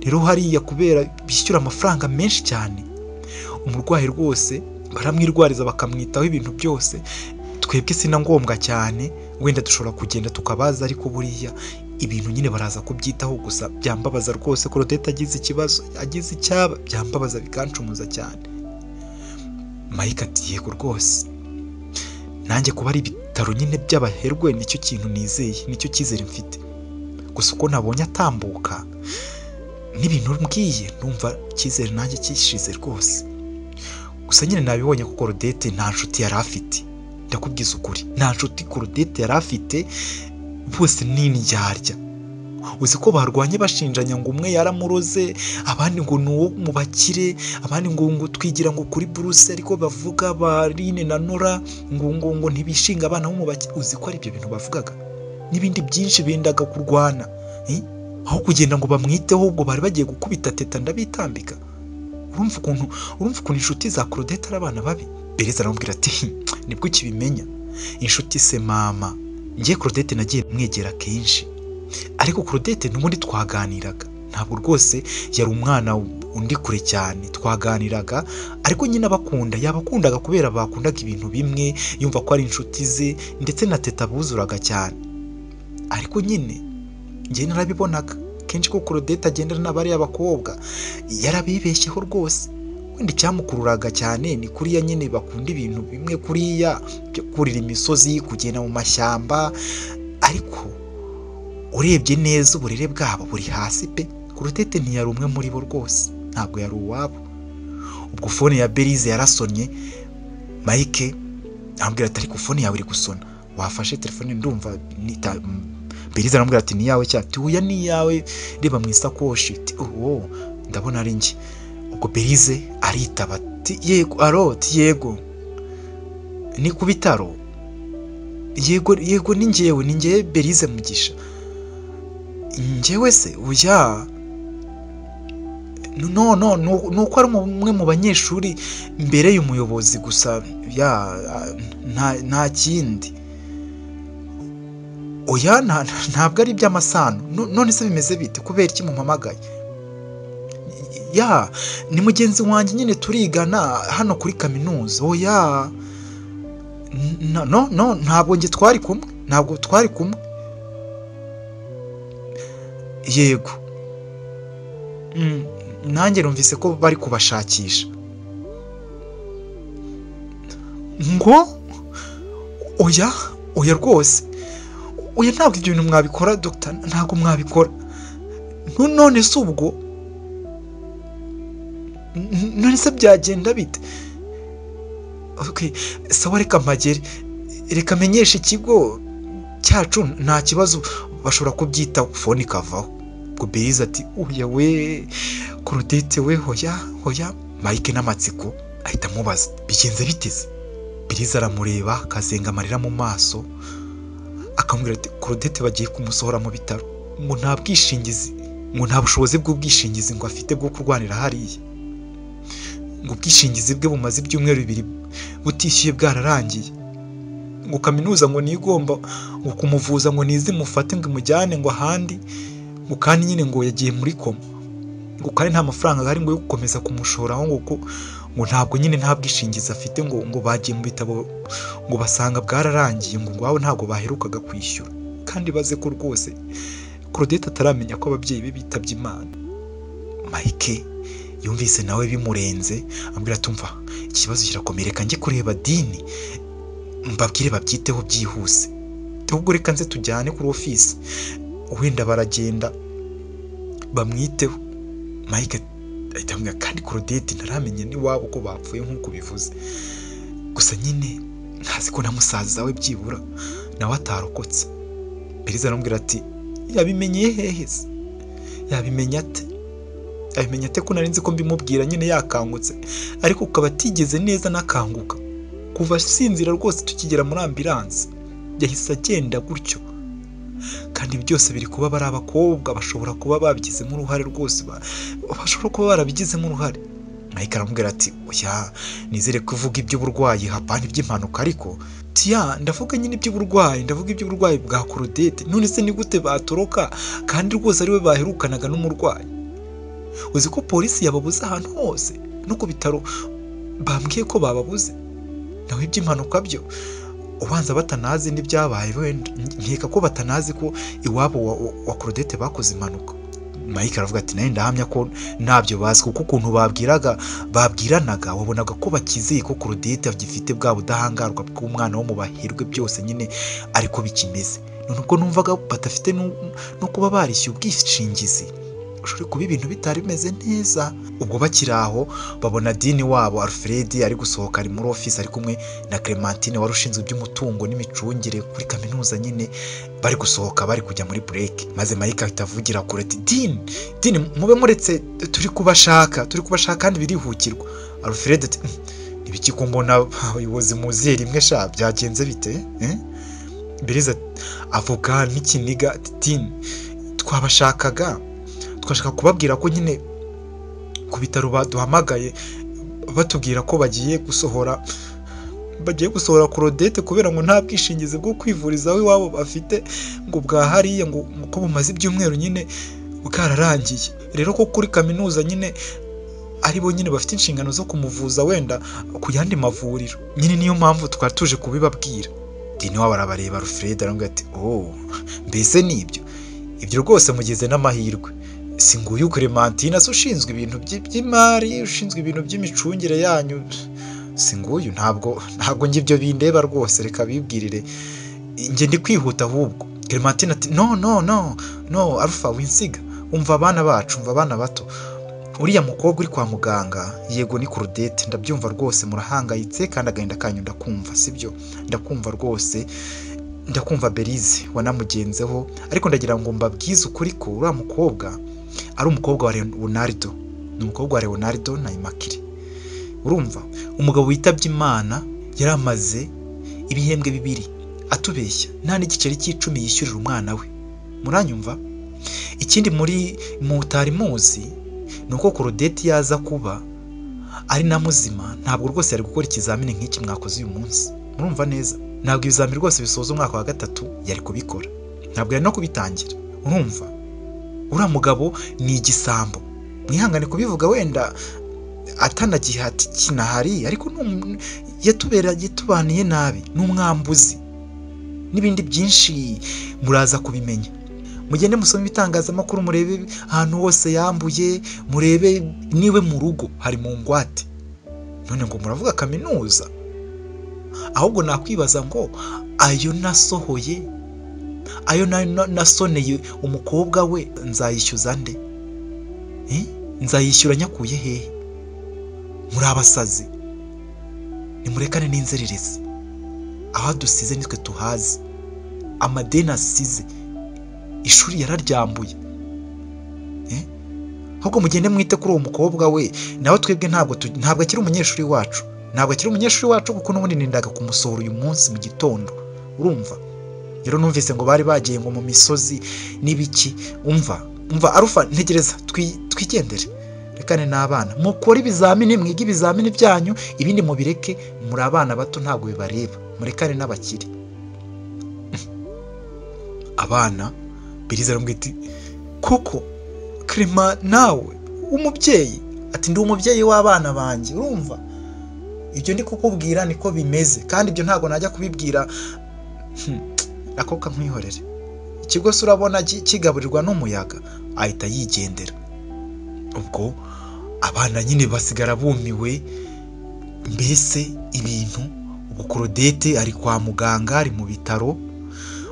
Rero hariya kubera bishyura amafaranga menshi cyane, umurwayi rwose baramwirwariza bakamwitaho ibintu byose. Twebwe sina ngombwa cyane, wenda dushobora kugenda tukabaza, ariko buriya ibintu nyine baraza kubyitaho. Gusa byambabaza rwose Claudette agize ikibazo, agize icyaba, byambabaza bikancumuza cyane. Mike ati yego rwose, nanjye kuba ari ibitaro nyine by'abaherwe nicyo kintu nizeye, nicyo cyizere mfite. Gusa uko nabonye atambuka n'ibintu mbwiye, numva cyizere nanjye kishize rwose. Gusa nyine nabibonye ko Claudette nta nshuti yari afite, ndakubwiza ukuri, nta nshuti Claudette yari afite, bose ni indyarya. Uzi ko barwanye bashinjanya ngo umwe yaramuroze, abandi ngo nuwo mu bakire, abandi ngo twigira ngo kuri Bruce, ariko bavuga Barine na Nora ngo ntibishinga abana bo mu bakire. Uzi ko ari ibyo bintu bavugaga, n'ibindi byinshi bendaga kurwana, aho kugenda ngo bamwiteho, ubwo bari bagiye gukubita Teta ndabitambika. Urumva ukuntu inshuti za Claudette ari abana babi. Berize aramubwira ati nibwo ukibimenya, inshuti se mama, ngiye Claudette nagiye mwegera kenshi, ariko Claudette n'ubundi twaganiraga, ntabwo rwose yari umwana undi kure cyane, twaganiraga, ariko nyine abakunda yabakundaga kubera bakundaga ibintu bimwe, yumva ko ari inshuti ze, ndetse na Teta buzuraga cyane. Ariko nyine njye narabibonaga kenshi ko Claudette agendana n'abari abakobwa, yarabibeshyeho rwose. Wenda icyamukururaga cyane ni kuriya nyine bakunda ibintu bimwe, kuriya byo kurira imisozi, kugenda mu mashyamba. Ariko urebye neza uburere bwabo buri hasi pe. Claudette ntiyari umwe muri bo rwose, ntabwo yari uwabo. Ubwo fone ya Berize yarasonye, Mike arambwira ati ariko fone yawe iri gusona, wafashe telefone ndumva Berize arambwira ati ni yawe cyati, uya ni yawe, reba mu isakoshi. Ndabona ari njye. Ubwo Berize aritaba ati yego, aroti yego, ni ku bitaro, yego ni njyewe Berize Mugisha. Njyewe se uya no nuko ari umwe mu banyeshuri mbere y'umuyobozi gusa, nta kindi. Oya ntabwo ari iby'amasano. None se bimeze bite, kubera iki mumpamagaye? Ni mugenzi wanjye nyine turigana hano kuri kaminuza. Oya no ntabwo twari kumwe. Yego nanjye numvise ko bari kubashakisha. Ngo oya rwose, oya ntabwo ibyo bintu mwabikora Dr. ntabwo mwabikora. None se ubwo none se byagenda bite? Okay, sawa, reka mpagere, reka menyesha ikigo cyacu, nta kibazo bashobora kubyita fone ikavaho. Ubwo Berize ati oya we Claudette we hoya. Mike n'amatsiko ahita amubaza bigenze biteze. Berize aramureba akazenga amarira mu maso, akamubwira ati Claudette bagiye kumusohora mu bitaro, ngo nta bwishingizi, ngo nta bushobozi bw'ubwishingizi ngo afite bwo kurwanira hariya, ngo ubwishingizi bwe bumaze ibyumweru 2 butishyuye bwararangiye, ngo kaminuza ngo nigomba ngo kumuvuza ngo nizimufate ngo imujyane ngo ahandi, ngo kandi nyine ngo yagiye muri koma, ngo kandi nta mafaranga ahari ngo yo gukomeza kumushoraho, ngo ntabwo nyine nta bwishingizi afite, ngo bagiye mu bitabo ngo basanga bwararangiye, ngo wabo ntabwo baherukaga kwishyura. Kandi baze ko rwose Claudette ataramenya ko ababyeyi be bitabye Imana. Mike yumvise nawe bimurenze, ambwira tumva ikibazo kirakomeye, reka njye kureba Dini mbabwire babyiteho byihuse, ahubwo reka nze tujyane kuri office, wenda baragenda bamwiteho. Mike ahita ambwira kandi Claudette ntaramenye ni wabo ko bapfuye nk'uko bivuze, gusa nyine ntazi ko na musaza we byibura nawe atarokotse. Berize arambwira ati yabimenye hehe se? Yabimenya ate ko nari nzi ko mbimubwira nyine yakangutse, ariko ukaba atigeze neza nakanguka kuva sinzira rwose tukigera muri ambulance, yahise agenda gutyo. Kandi byose biri kuba bari abakobwa bashobora kuba babigizemo uruhare rwose, bashobora kuba barabigizemo uruhare. Mike aramubwira ati oya nizere kuvuga iby'uburwayi hapana iby'impanuka, ariko ndavuga nyine iby'uburwayi bwa Claudette. None se ni gute batoroka kandi rwose ariwe baherukanaga n'umurwayi? Uzi ko polisi yababuze ahantu hose, no ku bitaro bambwiye ko bababuze. Nawe iby'impanuka byo ubanza batanazi n'ibyabaye, wenda nkeka ko batanazi ko iwabo wa Claudette bakoze impanuka. Mike aravuga ati nayo ndahamya ko ntabyo bazi, kuko ukuntu babwiranaga wabonaga ko bakizeye ko Claudette agifite bwa budahangarwa bw'umwana wo mu bahirwe byose nyine ariko bikimeze. None ubwo numvaga batafite no kuba barishyuye ubwishingizi, ushobora kuba ibintu bitari bimeze neza. Ubwo bakiri aho babona Dini wabo Alfred ari gusohoka, ari muri office ari kumwe na Clementine wari ushinzwe iby'umutungo n'imicungire kuri kaminuza nyine, bari gusohoka bari kujya muri break. Maze Mike ahita avugira kure ati Dini mube muretse, turi kubashaka kandi birihukirwa. Alfred ati nibiki ko mbona abayobozi muziye rimwe sha, byagenze bite? Berize avuga n'ikiniga ati Dini twabashaka kubabwira ko nyine ku bitaro baduhamagaye batubwira ko bagiye gusohora Claudette kubera ngo nta bwishingizi bwo kwivurizaho iwabo bafite, ngo bwahariye ngo ko bumaze ibyumweru nyine bwararangiye. Rero ko kuri kaminuza nyine aribo nyine bafite inshingano zo kumuvuza wenda ku yandi mavuriro, nyine niyo mpamvu twari tuje kubibabwira. Dini wabo arabareba Alfred arambwira ati mbese ibyo rwose mugize n'amahirwe. Singuyu Clementine ushinzwe ibintu by'imari, ushinzwe ibintu by'imicungire yanyu, singuyu ntabwo njye ibyo bindeba rwose, reka bibwirire njye ndi kwihuta. Ahubwo Clementine ati no Alpha winsiga, umva abana bacu, umva abana bato, uriya mukobwa uri kwa muganga yego ni Claudette, ndabyumva rwose murahangayitse kandi agahinda kanyu ndakumva, sibyo? Ndakumva rwose, ndakumva Berize wanamugenzeho, ariko ndagira ngo mbabwize ukuri ko uriya mukobwa ari umukobwa wa Leonardo, ni umukobwa wa Leonardo na Immaculée. Urumva umugabo witabye Imana yaramaze ibihembwe 2 atubeshya, nta n'igiceri cy'icumi yishyurira umwana we, muranyumva? Ikindi muri mutari muzi nuko Claudette yaza kuba ari na muzima, ntabwo rwose yari gukora ikizamini nk'iki mwakoze uyu munsi, murumva neza? Ntabwo ibizamini rwose bisoza umwaka wa 3 yari kubikora, ntabwo yari no kubitangira. Urumva uriya mugabo ni igisambo, mwihangane kubivuga wenda atanagihati kinahari, ariko yatubereye tubaniye nabi, n'umwambuzi n'ibindi byinshi muraza kubimenya. Mugende musome ibitangazamakuru, murebe ahantu hose yambuye, murebe niwe mu rugo hari mu ngwate, none ngo muravuga kaminuza. Ahubwo nakwibaza ngo ayo nasohoye, ayo nasoneye umukobwa we nzayishyuza nde? Nzayishyura nyakuye hehe? Muri abasazi, nimurekane n'inzererezi, aho dusize nitwe tuhazi, amadeni asize, ishuri yararyambuye. Ahubwo mugende mwite kuri uwo mukobwa we, nawe twebwe ntabwo akiri umunyeshuri wacu, kuko n'ubundi nindaga kumusohora uyu munsi mu gitondo. Urumva rero numvise ngo bari bagiye ngo mu misozi n'ibiki. Umva Alpha, ntegereza twigendere, rekane n'abana mukora ibizamini, mwiga ibizamini byanyu, ibindi mubireke, muri abana bato ntabwo bibareba, murekane n'abakiri. Abana Berize aramwita koko Clement nawe umubyeyi? Ati ndi umubyeyi w'abana banjye. Urumva ibyo ndi kukubwira niko bimeze, kandi ibyo ntabwo najya kubibwira akoka nkwihorere. Ikigo se urabona kigaburirwa n'umuyaga, ahita yigendera. Ubwo abana nyine basigara bumiwe, mbese ibintu. Ubwo Claudette ari kwa muganga, ari mu bitaro,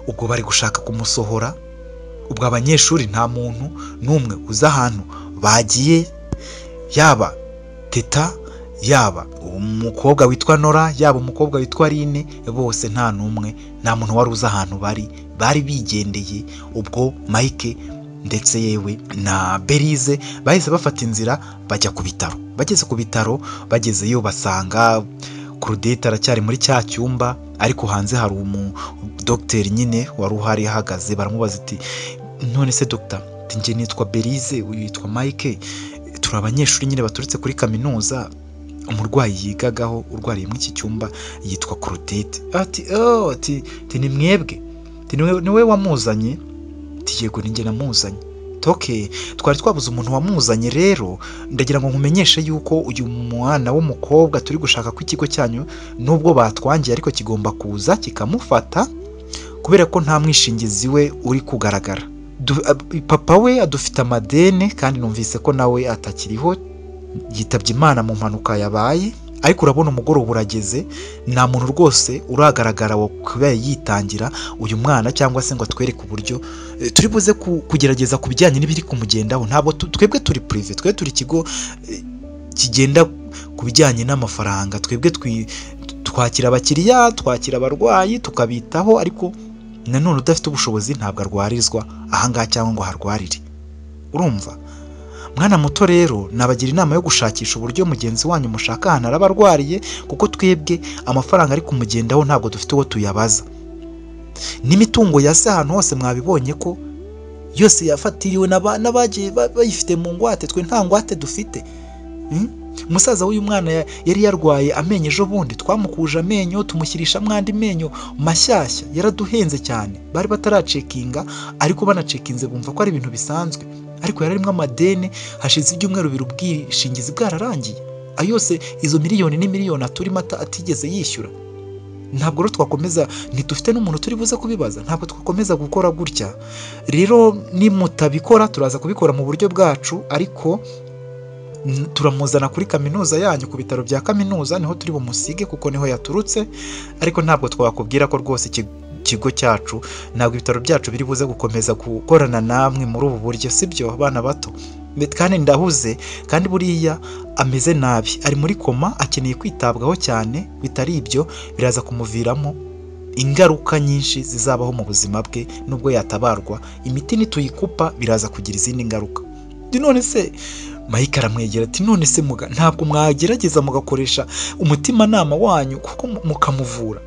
ubwo bari gushaka kumusohora. Ubwo abanyeshuri nta muntu n'umwe uza ahantu bagiye, yaba Teta, yaba umukobwa witwa Nora, yaba umukobwa witwa Rine, bose nta n'umwe, nta muntu wari uza ahantu bari bigendeye. Ubwo Mike ndetse yewe na Berize bahise bafata inzira bajya ku bitaro. Bageze ku bitaro, bagezeyo basanga Claudette aracyari muri cya cyumba, ariko hanze hari dogiteri nyine wari uhari ahagaze. Baramubaza ati none se dogita, njye nitwa Berize, uyu yitwa Mike, turi abanyeshuri nyine baturutse kuri kaminuza, umurwayi yigagaho urwariye muri iki cyumba yitwa Claudette. Ati ni mwebwe? Niwe wamuzanye? Yego ninjye namuzanye. Twari twabuze umuntu wamuzanye, rero ndagira ngo nkumenyeshe yuko uyu mwana w'umukobwa turi gushaka ku ikigo cyanyu, nubwo batwangiye ariko kigomba kuza kikamufata, kubera ko nta mwishingizi we uri kugaragara. Papa we adufite amadene, kandi numvise ko nawe atakiriho, yitabye Imana mu mpanuka yabaye. Ariko urabona umugoroba urageze, nta muntu rwose uragaragara wo kuba yitangira uyu mwana, cyangwa se ngo atwereke uburyo turi buze kugerageza ku bijyanye n'ibiri kumugendaho. Ntabwo twebwe turi privé, twebwe turi ikigo kigenda ku bijyanye n'amafaranga. Twebwe twakira abakiriya, twakira abarwayi, tukabitaho, ariko nanone udafite ubushobozi ntabwo arwarizwa ahangaha cyangwa ngo harwarire. Urumva mwana muto, rero nabagira inama yo gushakisha uburyo mugenzi wanyu mushaka ahantu araba arwariye, kuko twebwe amafaranga ari kumugendaho ntabwo dufite uwo tuyabaza. N'imitungo ya se ahantu hose mwabibonye ko yose yafatiriwe n'abagiye bayifite mu ngwate, twe nta ngwate dufite. Umusaza w'uyu mwana yari yarwaye amenyo ejo bundi, twamukuje amenyo tumushyirishamo andi menyo mashyashya, yaraduhenze cyane. Bari bataracekinga, ariko banacekinze bumva ko ari ibintu bisanzwe, ariko yararimo amadene. Hashize ibyumweru 2 ubwishingizi bwararangiye, ayose izo miliyoni n'imiliyoni aturimo atigeze yishyura. Ntabwo rero twakomeza, ntidufite n'umuntu turi buze kubibaza, ntabwo twakomeza gukora gutya. Rero nimutabikora turaza kubikora mu buryo bwacu, ariko turamuzana kuri kaminuza yanyu, ku bitaro bya kaminuza niho turi bumusige, kuko niho yaturutse. Ariko ntabwo twakubwira ko rwose kigo cyacu, ntabwo ibitaro byacu biri buze gukomeza gukorana namwe muri ubu buryo, sibyo abana bato? Kandi ndahuze, kandi buriya ameze nabi, ari muri koma, akeneye kwitabwaho cyane, bitari ibyo biraza kumuviramo ingaruka nyinshi zizabaho mu buzima bwe. Nubwo yatabarwa, imiti nituyikupa biraza kugira izindi ngaruka. None se Mike aramwegera ati none se muga, ntabwo mwagerageza mugakoresha umutimanama wanyu kuko mukamuvura?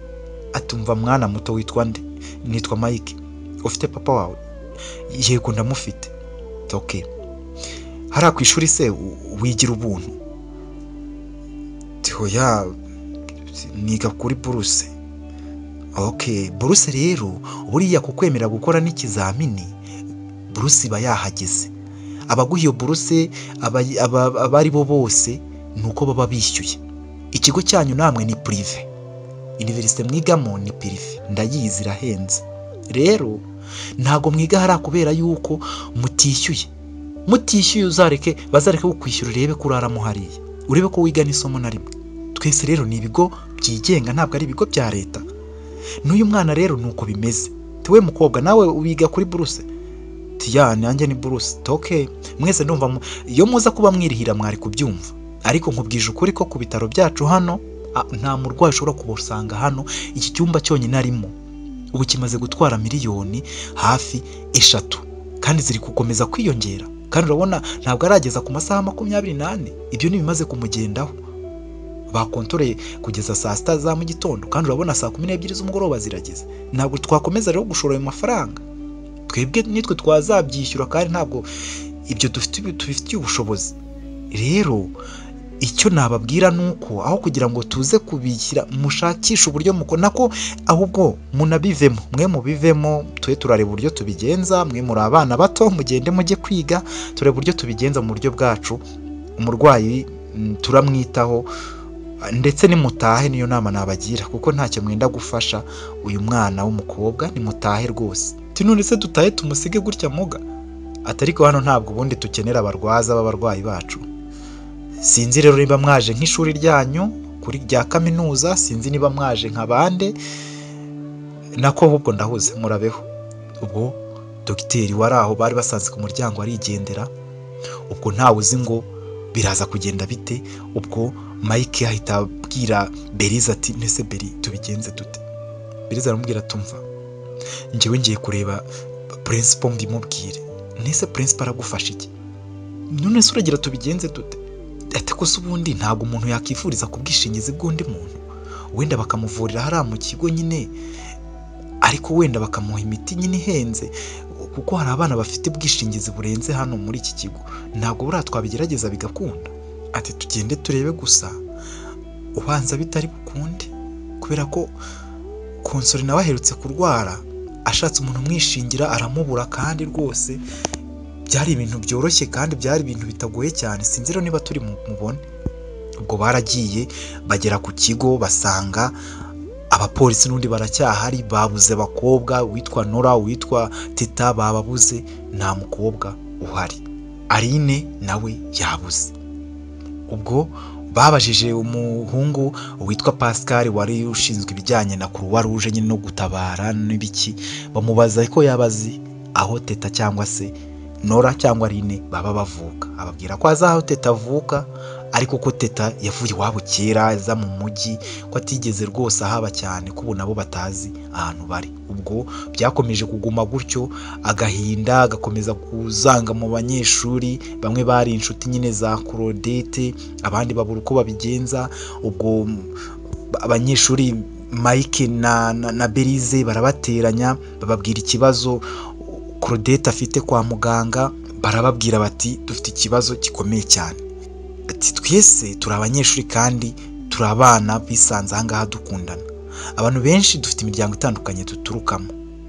Atumva mwana muto, witwa nde? Nitwa Mike. Ufite papa wawe? Yego ndamufite. Okay. Hariya ku ishuri se wigira ubuntu? Hoya, niga kuri buruse. Okay, buruse rero buriya kukwemera gukora n'ikizamini, buruse iba yahageze. Abaguha iyo buruse abari bo bose nuko baba bishyuye. Ikigo cyanyu namwe ni prive, universite mwigamo ni prive, ndayizi irahenze. Rero ntago mwiga hariya kubera yuko mutishyuye uzareke bazareke kukwishyura, urebe kuraramo hariya, urebe ko wiga n'isomo na rimwe. Twese rero ni ibigo byigenga, ntabwo ari ibigo bya leta. N'uyu mwana rero nuko bimeze. Tiwe mukobwa, nawe ubiga kuri buruse? Tiya, nanjye ni buruse. Okay, mwese ndumva iyo muza kuba mwirihira mwari kubyumva, ariko nkubwije ukuri ko ku bitaro byacu hano nta murwayi ushobora kubusanga hano. Iki cyumba cyonyine arimo ubu kimaze gutwara miliyoni hafi 3, kandi ziri gukomeza kwiyongera. Kandi urabona ntabwo arageza ku masaha 24. Ibyo ni bimaze kumugendaho. Bakontoreye kugeza saa 6 za mu gitondo, kandi urabona saa 12 z'umugoroba zirageze. Ntabwo twakomeza rero gushora ayo mafaranga. Twebwe nitwe twazabyishyura, kandi ntabwo ibyo tubifitiye ubushobozi. Rero icyo nababwira nuko aho kugira ngo tuze kubishyira, mushakisha uburyo mukona ko ahubwo munabivemo, mwe mubivemo, twe turareba uburyo tubigenza. Mwe muri abana bato, mugende mujye kwiga, turebe uburyo tubigenza mu buryo bwacu. Umurwayi turamwitaho, ndetse nimutahe, niyo nama nabagira, kuko ntacyo mwenda gufasha uyu mwana w'umukobwa. Nimutahe rwose. None se dutahe tumusige gutya muga? Atariko hano ntabwo ubundi tukenera abarwaza b'abarwayi bacu. Sinzi rero niba mwaje nk'ishuri ryanyu kuri rya kaminuza, sinzi niba mwaje nk'abande, nako ahubwo ndahuze, murabeho. Ubwo dogiteri wari aho bari basanze ku muryango arigendera. Ubwo ntawe uzi ngo biraza kugenda bite. Ubwo Mike ahita abwira Beriza ati nese Beri, tubigenze dute? Beriza aramubwira tumva, njyewe ngiye kureba principal mbimubwire. Nese principal aragufasha iki? None se uragira tubigenze dute? Ate ko ubundi ntabwo umuntu yakifuriza ku bwishingizi bw'undi muntu. Wenda bakamuvurira hariya mu kigo nyine, ariko wenda bakamuha imiti nyine ihenze, kuko hari abana bafite ubwishingizi burenze hano muri iki kigo. Ntabwo buriya twabigerageza bigakunda? Ati tugende turebe gusa, ubanza bitari bukunde, kubera ko konsori nawe aherutse kurwara, ashatse umuntu umwishingira aramubura, kandi rwose byari ibintu byoroshye kandi byari ibintu bitagoye cyane. Sinzi rero niba turi mubone. Ubwo baragiye bagera ku kigo, basanga abapolisi n'undi baracyahari, babuze abakobwa, witwa Nora, witwa Teta bababuze, nta mukobwa uhari. Aline nawe yabuze. Ubwo babajije umuhungu witwa Pascal wari ushinzwe ibijyanye na Croix Rouge nyine no gutabara n'ibiki, bamubaza ko yabazi aho Teta cyangwa se Nora cyangwa Aline baba bavuka. Ababwira ko azaho Teta avuka, ariko ko Teta yavuye iwabo kera aza mu mujyi, ko atigeze rwose ahaba cyane, ko ubu nabo batazi ahantu bari. Ubwo byakomeje kuguma gutyo, agahinda agakomeza kuzanga mu banyeshuri. Bamwe bari inshuti nyine za Claudette, abandi babura uko babigenza. Ubwo abanyeshuri Mike na Berize barabateranya, bababwira ikibazo Claudette afite kwa muganga. Barababwira bati dufite ikibazo gikomeye cyane, ati twese turi abanyeshuri kandi turi abana bisanze ahangaha dukundana. Abantu benshi dufite imiryango itandukanye duturukamo.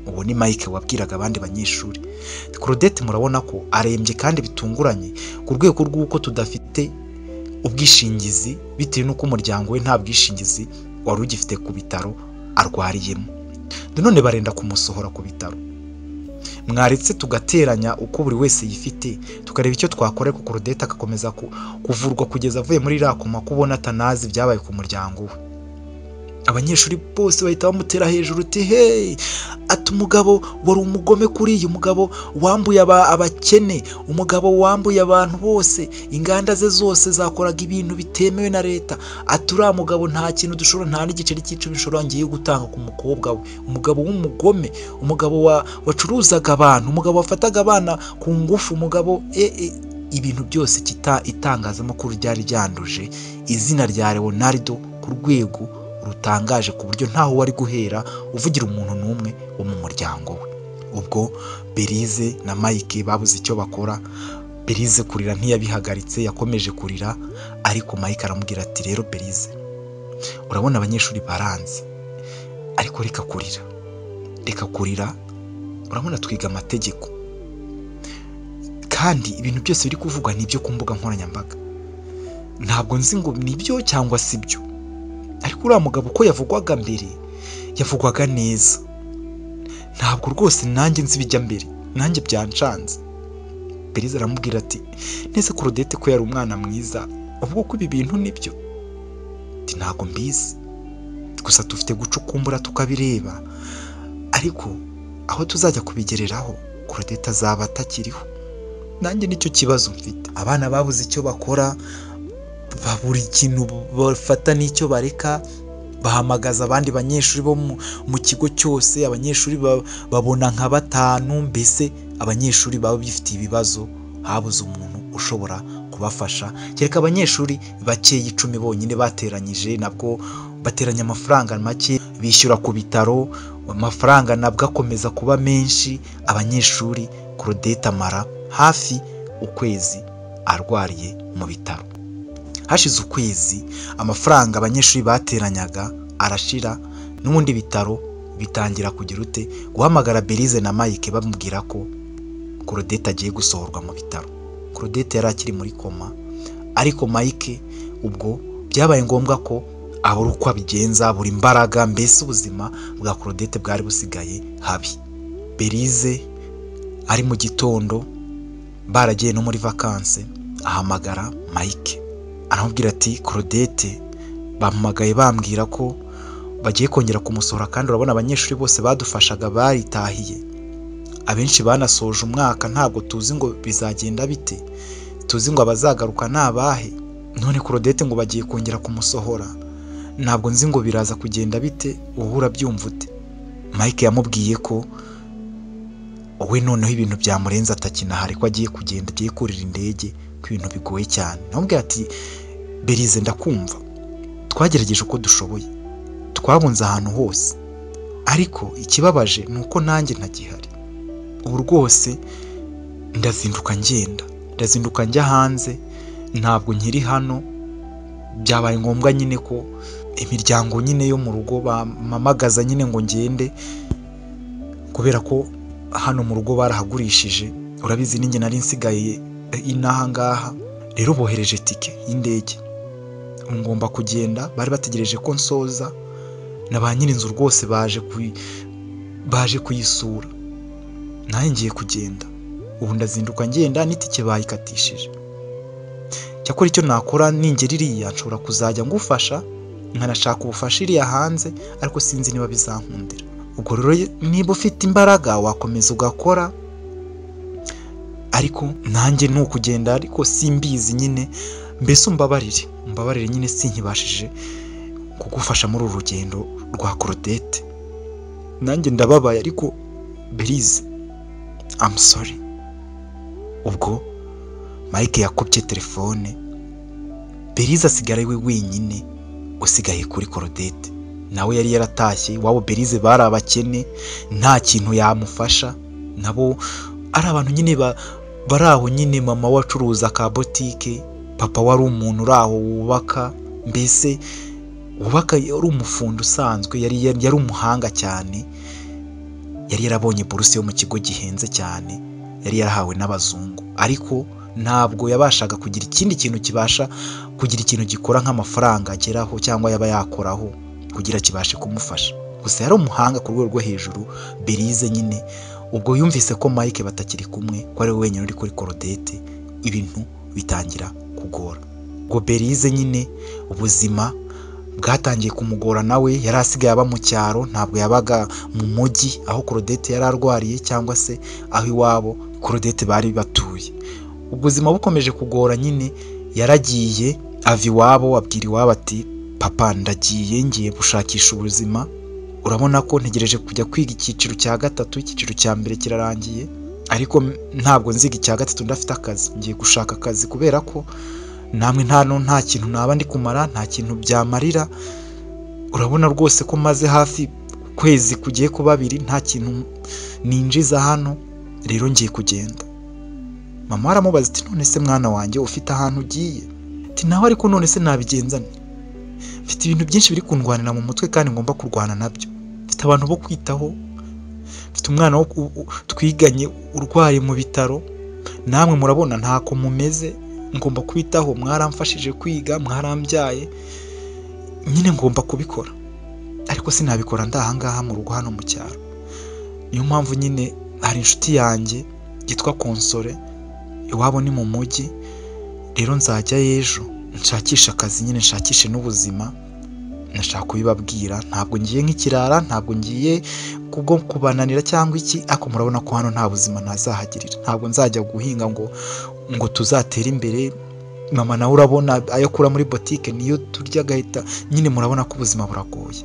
Ubu ni Mike wabwiraga abandi banyeshuri. Claudette murabona ko arembye kandi bitunguranye, ku rwego rw'uko tudafite ubwishingizi, bitewe n'uko umuryango we nta bwishingizi wari ugifite ku bitaro arwariyemo. None barenda kumusohora ku bitaro. Mwaretse tugateranya uko buri wese yifite, tukareba icyo twakora, ko Claudette agakomeza kuvurwa kugeza avuye muri rakoma, kubona atanazi byabaye ku muryango we. abanyeshuri bose bahita bamutera hejuru uti hey, ati umugabo wari umugome kuriya, umugabo wambuye abakene, umugabo wambuye abantu bose, inganda ze zose zakoraga ibintu bitemewe na leta, ati uriya mugabo nta kintu dushobora, nta n'igiceri cy'icumi dushobora ngiye gutanga ku mukobwa we, umugabo w'umugome, umugabo wacuruzaga abantu, umugabo wafataga abana ku ngufu, umugabo ibintu byose itangazamakuru ryari ryanduje izina rya Leonardo ku rwego rutangaje ku buryo ntaho wari guhera uvugira umuntu n'umwe wo mu muryango we. Ubwo Belize na Mike babuze icyo bakora. Belize kurira ntiyabihagaritse, yakomeje kurira, ariko Mike aramubwira ati rero Belize, urabona abanyeshuri baranze, ariko reka kurira, urabona twiga amategeko kandi ibintu byose biri kuvugwa n'ibyo ku mbuga nkoranyambaga, ntabwo nzi ngo nibyo cyangwa si byo, ariko uriya mugabo uko yavugwaga mbere yavugwaga neza, ntabwo rwose nanjye nzi bijya mbere, nanjye byancanze. Belize aramubwira ati nese Claudette ko yari umwana mwiza, uvuga ko ibi bintu nibyo? Ati ntabwo mbizi, gusa dufite gucukumbura tukabireba, ariko aho tuzajya kubigereraho Claudette azaba atakiriho. Nanjye nicyo kibazo mfite, abana babuze icyo bakora, babura ikintu bafata n'icyo bareka, bahamagaza abandi banyeshuri bo mu kigo cyose, abanyeshuri babona nka 5, mbese abanyeshuri baba bifitiye ibibazo, habuze umuntu ushobora kubafasha, kereka abanyeshuri bakeye 10 bonyine bateranyije, nabwo bateranya amafaranga make, bishyura ku bitaro, amafaranga nabwo akomeza kuba menshi. Abanyeshuri Claudette amara hafi ukwezi arwariye mu bitaro. Hashize ukwezi amafaranga abanyeshuri bateranyaga arashira, n'ubundi bitaro bitangira kugira ute guhamagara Belize na Mike bamubwira ko Claudette agiye gusohorwa mu bitaro. Claudette yari akiri muri koma, ariko Mike ubwo byabaye ngombwa ko abura uko abigenza, buri imbaraga, mbese ubuzima bwa Claudette bwari busigaye habi. Belize ari mu gitondo baragiye no muri vacances, ahamagara Mike aramubwira ati Claudette bampamagaye bambwira ko bagiye kongera kumusohora, kandi urabona abanyeshuri bose badufashaga baritahiye, abenshi banasoje umwaka, ntabwo tuzi ngo bizagenda bite, tuzi ngo abazagaruka nabahe, none Claudette ngo bagiye kongera kumusohora, ntabwo nzi ngo biraza kugenda bite, uhura byumva ute? Mike yamubwiye ko we noneho ibintu byamurenze atakinahari, ko agiye kugenda, agiye kurira indege, ko ibintu bigoye cyane. Namubwiye ati Belize ndakumva, twagerageje uko dushoboye, twabunze ahantu hose, ariko ikibabaje ni uko nanjye ntagihari. Ubu rwose ndazinduka njya hanze, ntabwo nkiri hano. Byabaye ngombwa nyine ko imiryango nyine yo mu rugo bamamagaza nyine ngo ngende, kubera ko hano mu rugo barahagurishije, urabizi ninjye nari nsigaye inaha ngaha, rero bohereje tike y'indege, ngomba kugenda. Bari bategereje ko nsoza, na ba nyir'inzu rwose baje kuyisura, nawe ngiye kugenda. Ubu ndazinduka ngenda, n'itike bayikatishije. Cyakora icyo nakora ningera iriya nshobora kuzajya ngufasha, nkanashaka ubufasha iriya hanze, ariko sinzi niba bizankundira. Ubwo rero niba ufite imbaraga wakomeza ugakora, ariko nanjye ni ukugenda, ariko simbizi nyine, mbese umbabarire nyine, sinkibashije kugufasha muri uru rugendo rwa Claudette. Nanjye ndababaye, ariko Belize I'm sorry. Ubwo Mike yakubye telefone, Belize asigara we wenyine usigaye kuri Claudette. Nawe yari yaratashye wabo. Belize bari abakene, nta kintu yamufasha, nabo ari abantu nyine bari aho nyine. Mama wacuruza ka botike, papa wari umuntu uri aho wubaka, mbese wubaka, yari umufundi usanzwe, yari umuhanga cyane, yari yarabonye buruse yo mu kigo gihenze cyane, yari yarahawe n'abazungu, ariko ntabwo yabashaga kugira ikindi kintu kibasha kugira ikintu gikora nk'amafaranga ageraho cyangwa yaba yakoraho kugira kibashe kumufasha. Gusa yari umuhanga ku rwego rwo hejuru Belize nyine. Ubwo yumvise ko Mike batakiri kumwe, ko ari we wenyine uri kuri Claudette, ibintu bitangira kugora. Ubwo Belize nyine ubuzima bwatangiye kumugora nawe, yari asigaye aba mu cyaro, ntabwo yabaga mu mujyi aho Claudette yari arwariye cyangwa se aho iwabo Claudette bari batuye. Ubuzima bukomeje kugora nyine, yaragiye ava iwabo, abwira iwabo ati papa ndagiye ngiye gushakisha ubuzima, urabona ko ntegereje kujya kwiga icyiciro cya gatatu, icyiciro cya mbere kirarangiye ariko ntabwo nziga icya gatatu ndafite akazi, ngiye gushaka akazi kubera ko namwe nta kintu naba ndi kumara, nta kintu byamarira, urabona rwose ko maze hafi ukwezi kugiye kuba 2 nta kintu ninjiza hano, rero ngiye kugenda. Mama aramubaza ati none se mwana wanjye ufite ahantu ugiye? Ati nawe ariko none se nabigenza nte? Mfite ibintu byinshi biri kundwanira mu mutwe kandi ngomba kurwana nabyo, mfite abantu bo kwitaho, mfite umwana wo twiganye urwaye mu bitaro, namwe murabona ntako mumeze, ngomba kwitaho, mwaramfashije kwiga, mwarambyaye, nyine ngomba kubikora ariko sinabikora ndahangaha mu rugo hano mu cyaro. Niyo mpamvu nyine hari inshuti yanjye yitwa Konsole, iwabo ni mu mujyi, rero nzajya ejo nshakisha akazi, nyine nshakishe n'ubuzima, nashaka kubibabwira. Ntabwo ngiye nk'ikirara, ntabwo ngiye kubwo kubananira cyangwa iki, ako murabona ko hano nta buzima ntazahagirira, ntabwo nzajya guhinga ngo tuzatere imbere. Mama nawe urabona ayo kura muri boutique niyo turya gahita, nyine murabona ko ubuzima buragoye.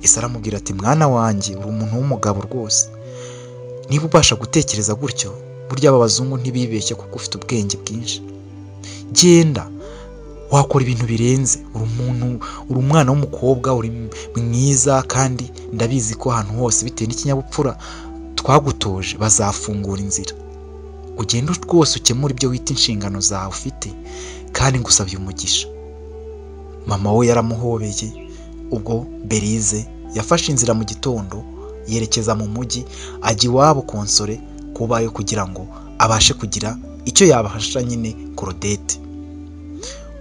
Ese aramubwira ati mwana wanjye uri umuntu w'umugabo rwose, niba ubasha gutekereza gutyo, burya aba bazungu ntibibeshye kuko ufite ubwenge bwinshi, genda wakora ibintu birenze, uri umwana w'umukobwa, uri mwiza, kandi ndabizi ko ahantu hose bitewe n'ikinyabupfura twagutoje bazafungura inzira, ugenda rwose ukemura ibyo wita inshingano zawe ufite, kandi ngusabye umugisha. Mama we yaramuhobeye. Ubwo Berize yafashe inzira mu gitondo yerekeza mu mujyi, ajya iwabo Konsole kubayo kugira ngo abashe kugira icyo yabafasha nyine Claudette.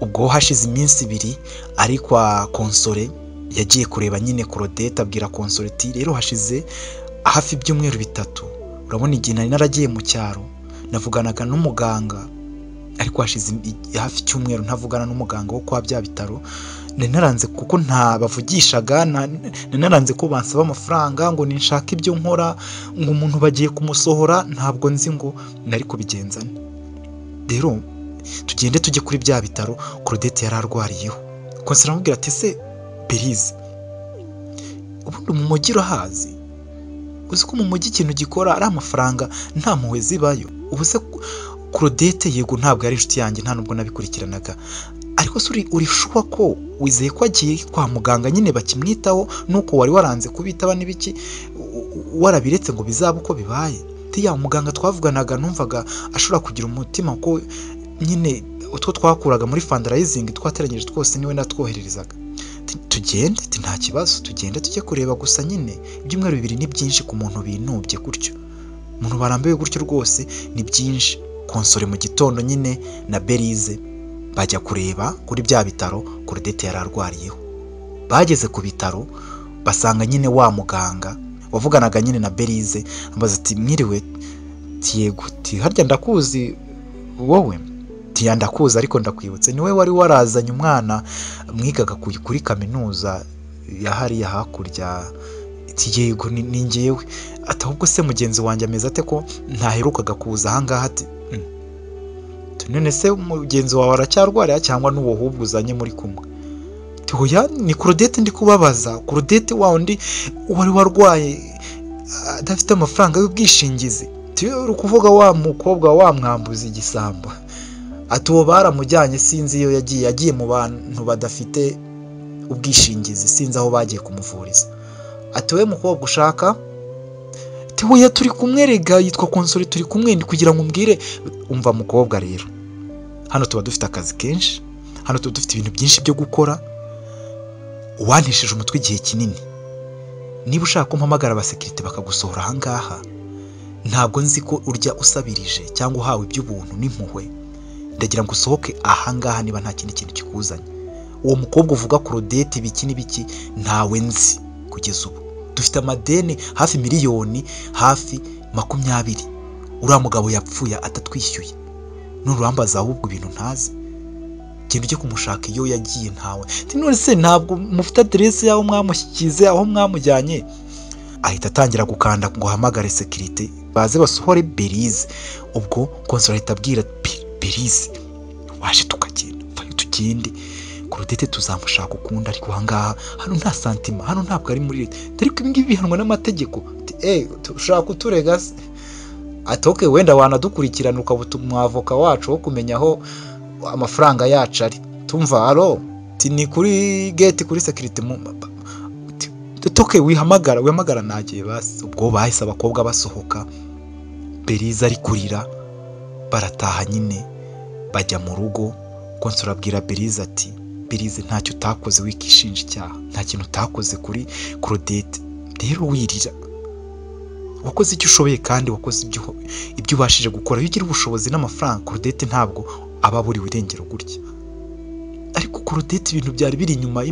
Ubwo hashize iminsi 2 ari kwa Konsole, yagiye kureba nyine Claudette, abwira Konsole ati rero hashize hafi ibyumweru 3, urabona igihe nari naragiye mu cyaro navuganaga n'umuganga, ariko hashize hafi icyumweru ntavugana n'umuganga wo kwa bya bitaro, naranze kuko nta bavugishaga, naranze ko bansaba amafaranga ngo ninshaka ibyo nkora, ngo umuntu bagiye kumusohora, ntabwo nzi ngo nari kubigenzana. Rero tugende tujye kuri bya bitaro Claudette yari arwariyeho. Konsera amubwira ati se Berize, ubundi mu mujyi urahazi? Uzi ko mu mujyi ikintu gikora ari amafaranga, nta mpuhwe zibayo. Ubu se Claudette yego ntabwo ari inshuti yanjye, nta nubwo nabikurikiranaga, ariko uri shuwa ko wizeye ko agiye kwa muganga nyine bakimwitaho, nuko wari waranze kubitaba n'ibiki warabiretse ngo bizaba uko bibaye? Ya muganga twavuganaga numvaga ashobora kugira umutima ko nyine utwo twakuraga muri fundraising twateranyije twose niwe natwohererezaga. Tugende, nta kibazo, tugende tujye kureba, gusa nyine ibyumweru 2 ni byinshi ku muntu binubye gutyo, umuntu barambiwe gutyo rwose ni byinshi. Konsole mu gitondo nyine na Berize bajya kureba kuri bya bitaro Claudette yari arwariyeho. Bageze ku bitaro basanga nyine wa muganga wavuganaga nyine na Berize, ambaza ati mwiriwe? Yego. Harya ndakuzi wowe? Ndakuzi ariko ndakwibutse, niwe wari warazanye umwana mwigaga kuri kaminuza ya hariya hakurya? Yego ni njyewe. Ati ahubwo se mugenzi wanjye ameze ate ko ntaherukaga kuza ahangaha? Ati none se mugenzi wawe aracyarwariya cyangwa n'uwo ahubwo uzanye muri kumwe? Hoya ni Claudette ndi kubabaza, Claudette wa undi wari warwaye adafite amafaranga y'ubwishingizi. Uri kuvuga wa mukobwa wamwambuza igisambo? Ati uwo baramujyanye, sinzi iyo yagiye mu bantu badafite ubwishingizi, sinzi aho bagiye kumuvuriza. Ati we mukobwa ushaka? Hoya turi kumwe rega, yitwa Konsole, turi kumwe, ndi kugira ngo umbwire. Umva mukobwa rero, hano tuba dufite akazi kenshi, hano tuba dufite ibintu byinshi byo gukora, wantesheje umutwe igihe kinini. Niba ushaka ko mpamagara abasekirite bakagusohora ahangaha, ntabwo nzi ko urya usabirije cyangwa uhawe iby'ubuntu n'impuhwe, ndagira ngo usohoke ahangaha niba nta kindi kintu kikuzanye. Uwo mukobwa uvuga Claudette ibiki n'ibiki ntawe nzi kugeza ubu, dufite amadeni hafi miliyoni hafi 20, uriya mugabo yapfuye atatwishyuye, n'urambaza ahubwo ibintu ntazi. genda ujye kumushaka iyo yagiye ntawe. None se ntabwo mufite adresse yaho mwamushyikize aho mwamujyanye? Ahita atangira gukanda ngo hamagare security baze basohore Berize. Ubwo konsora ahita abwira Berize waje tukagenda tugende Claudette tuzamushaka ukunda, ariko ahangaha hano nta santima, hano ntabwo ari muri leta, ariko ibi ngibi bihanwa n'amategeko. Ushaka kuturega se? Ati okay, wenda wanadukurikirana ukaba umwavoka wacu wo kumenya aho amafaranga yacu ari. Tumva alo ni kuri gate kuri security toke wihamagara nagiye basi. Ubwo bahise abakobwa basohoka, Berize ari kurira, barataha nyine bajya mu rugo. Konsora abwira Berize ati Berize ntacyo utakoze wikishinja icyaha, nta kintu utakoze kuri Claudette, rero wirira, wakoze icyo ushoboye kandi wakoze ibyo ubashije gukora. Iyo ugira ubushobozi n'amafaranga, Claudette ntabwo aba buriwe irengero gutya. Ariko Claudette ibintu byari biri inyuma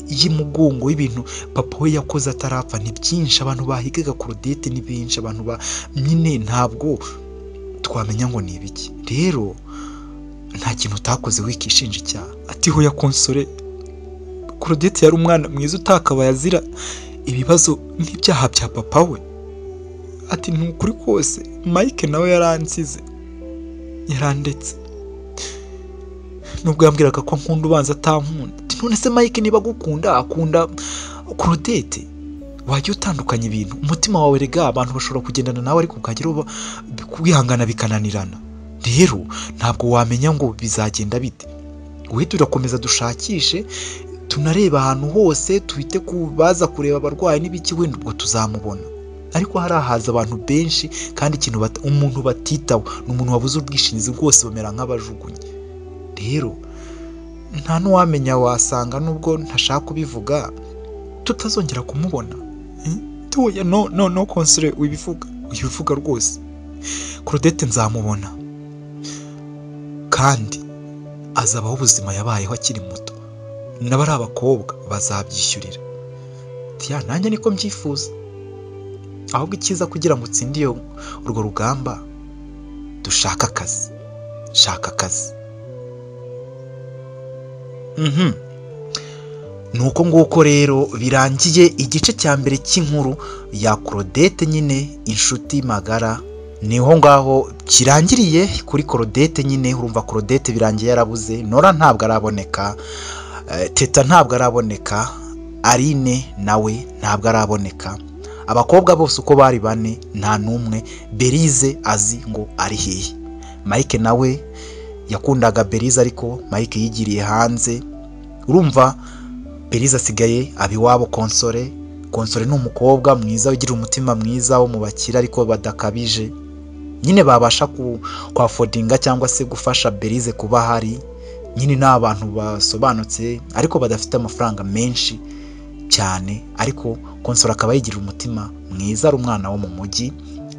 y'umugongo y'ibintu papa we yakoze atarapfa ni byinshi. Abantu bahigaga Claudette ni benshi, abantu nyine ntabwo twamenya ngo ni ibiki. Rero nta kintu utakoze wikishinja icyaha. Ati ho ya konsore, Claudette yari umwana mwiza utakabaye azira ibibazo n'ibyaha bya papa we. Ati nukuri kose Mike nawe yaransize, yarandetse, nubwo yambwiraga ko nkunda ubanza atankunda. None se Mike niba gukunda akunda Claudette, wajya utandukanya ibintu. Umutima wawe rega, abantu bashobora kugendana nawe ariko ukagira kwihangana bikananirana. Rero ntabwo wamenya ngo bizagenda bite. Uhita urakomeza dushakishe, tunareba ahantu hose, tuhite kubaza kureba abarwayi n'ibiki, wenda ubwo tuzamubona. Ariko hari ahaza abantu benshi kandi ikintu umuntu batitaho ni umuntu wabuze ubwishingizi, bwose bamera nk'abajugunye. Rero nta n'uwamenya, wasanga nubwo ntashaka kubivuga tutazongera kumubona. No konsore wibivuga rwose. Claudette nzamubona kandi azabaho ubuzima yabayeho akiri muto, n'abari abakobwa bazabyishyurira. Nanjye niko mbyifuza. Ahubwo icyiza kugira ngo utsinde urwo rugamba, dushaka akazi, shaka akazi. Nuko nguko rero birangiye igice cya mbere cy'inkuru ya Claudette, nyine inshuti magara. Niho ngaho kirangiriye kuri Claudette nyine. Urumva Claudette birangiye yarabuze. Nora ntabwo araboneka, Teta ntabwo araboneka, Aline nawe ntabwo araboneka. Abakobwa bose uko bari bane nta numwe Berize azi ngo ari hehe. Mike nawe yakundaga Berize ariko Mike yigiriye hanze. Urumva Berize asigaye abiwabo Konsore. Konsore ni umukobwa mwiza ugira umutima mwiza wo mu bakira ariko badakabije, nyine babasha kwafodinga cyangwa se gufasha Berize kuba hari. Nyine ni abantu basobanutse ariko badafite amafaranga menshi cyane, ariko Konsore akaba yigira umutima mwiza, ari umwana wo mu mujyi.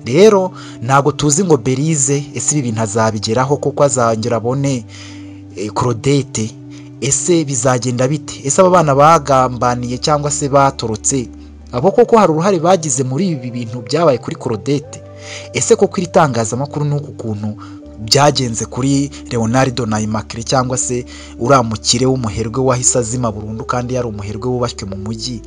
Rero ntago tuzi ngo Berize ese ibi bintu azabigeraho koko azongera abone Claudette, ese bizagenda bite? Ese aba bana bagambaniye cyangwa se batorotse abo koko hari uruhare bagize muri ibi bintu byabaye kuri Claudette? Ese koko iri tangazamakuru nuko kuntu byagenze kuri Leonardo na Immaculée, cyangwa se uramukire w'umuherwe wahise azima burundu kandi yari umuherwe wubashywe mu mujyi,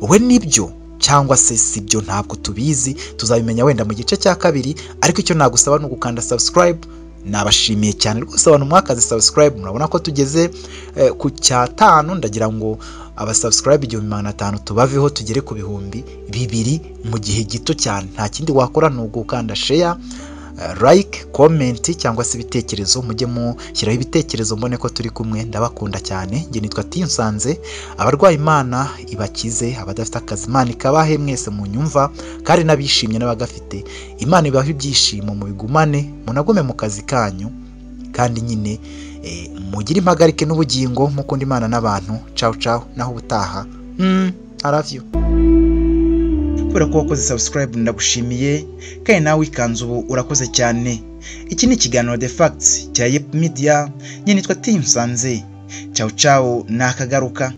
we nibyo cyangwa se sibyo? Ntabwo tubizi, tuzabimenya wenda mu gice cya kabiri. Ariko icyo nagusaba ni ugukanda subscribe. Nabashimiye cyane rwose abantu mwakaze subscribe. Murabona ko tugeze ku cya 5. Ndagira ngo abasubscribe 1500 tubaveho tugere ku 2000 mu gihe gito cyane. Nta kindi wakora ni ugukanda share, like, comment cyangwa se ibitekerezo. Mujye mushyiraho ibitekerezo mbone ko turi kumwe. Ndabakunda cyane. Nge nitwa Tinsanze. Abarwaye Imana ibakize, abadafite akazi Imana ikabahe, mwese munyumva kandi nabishimye n'abagafite Imana ibahe ibyishimo, mu bigumane munagume mu kazi kanyu kandi nyine mugire impagarike n'ubugingo, mukunda Imana n'abantu. Ciao ciao, naho ubutaha. I love you. Kubera ko wakoze subscribe ndagushimiye, kandi nawe ikanzu ubu urakoze cyane. Iki ni ikiganiro The Facts cya Yep Media. Nyine nitwa Tinsanze. Ciao ciao, nakagaruka.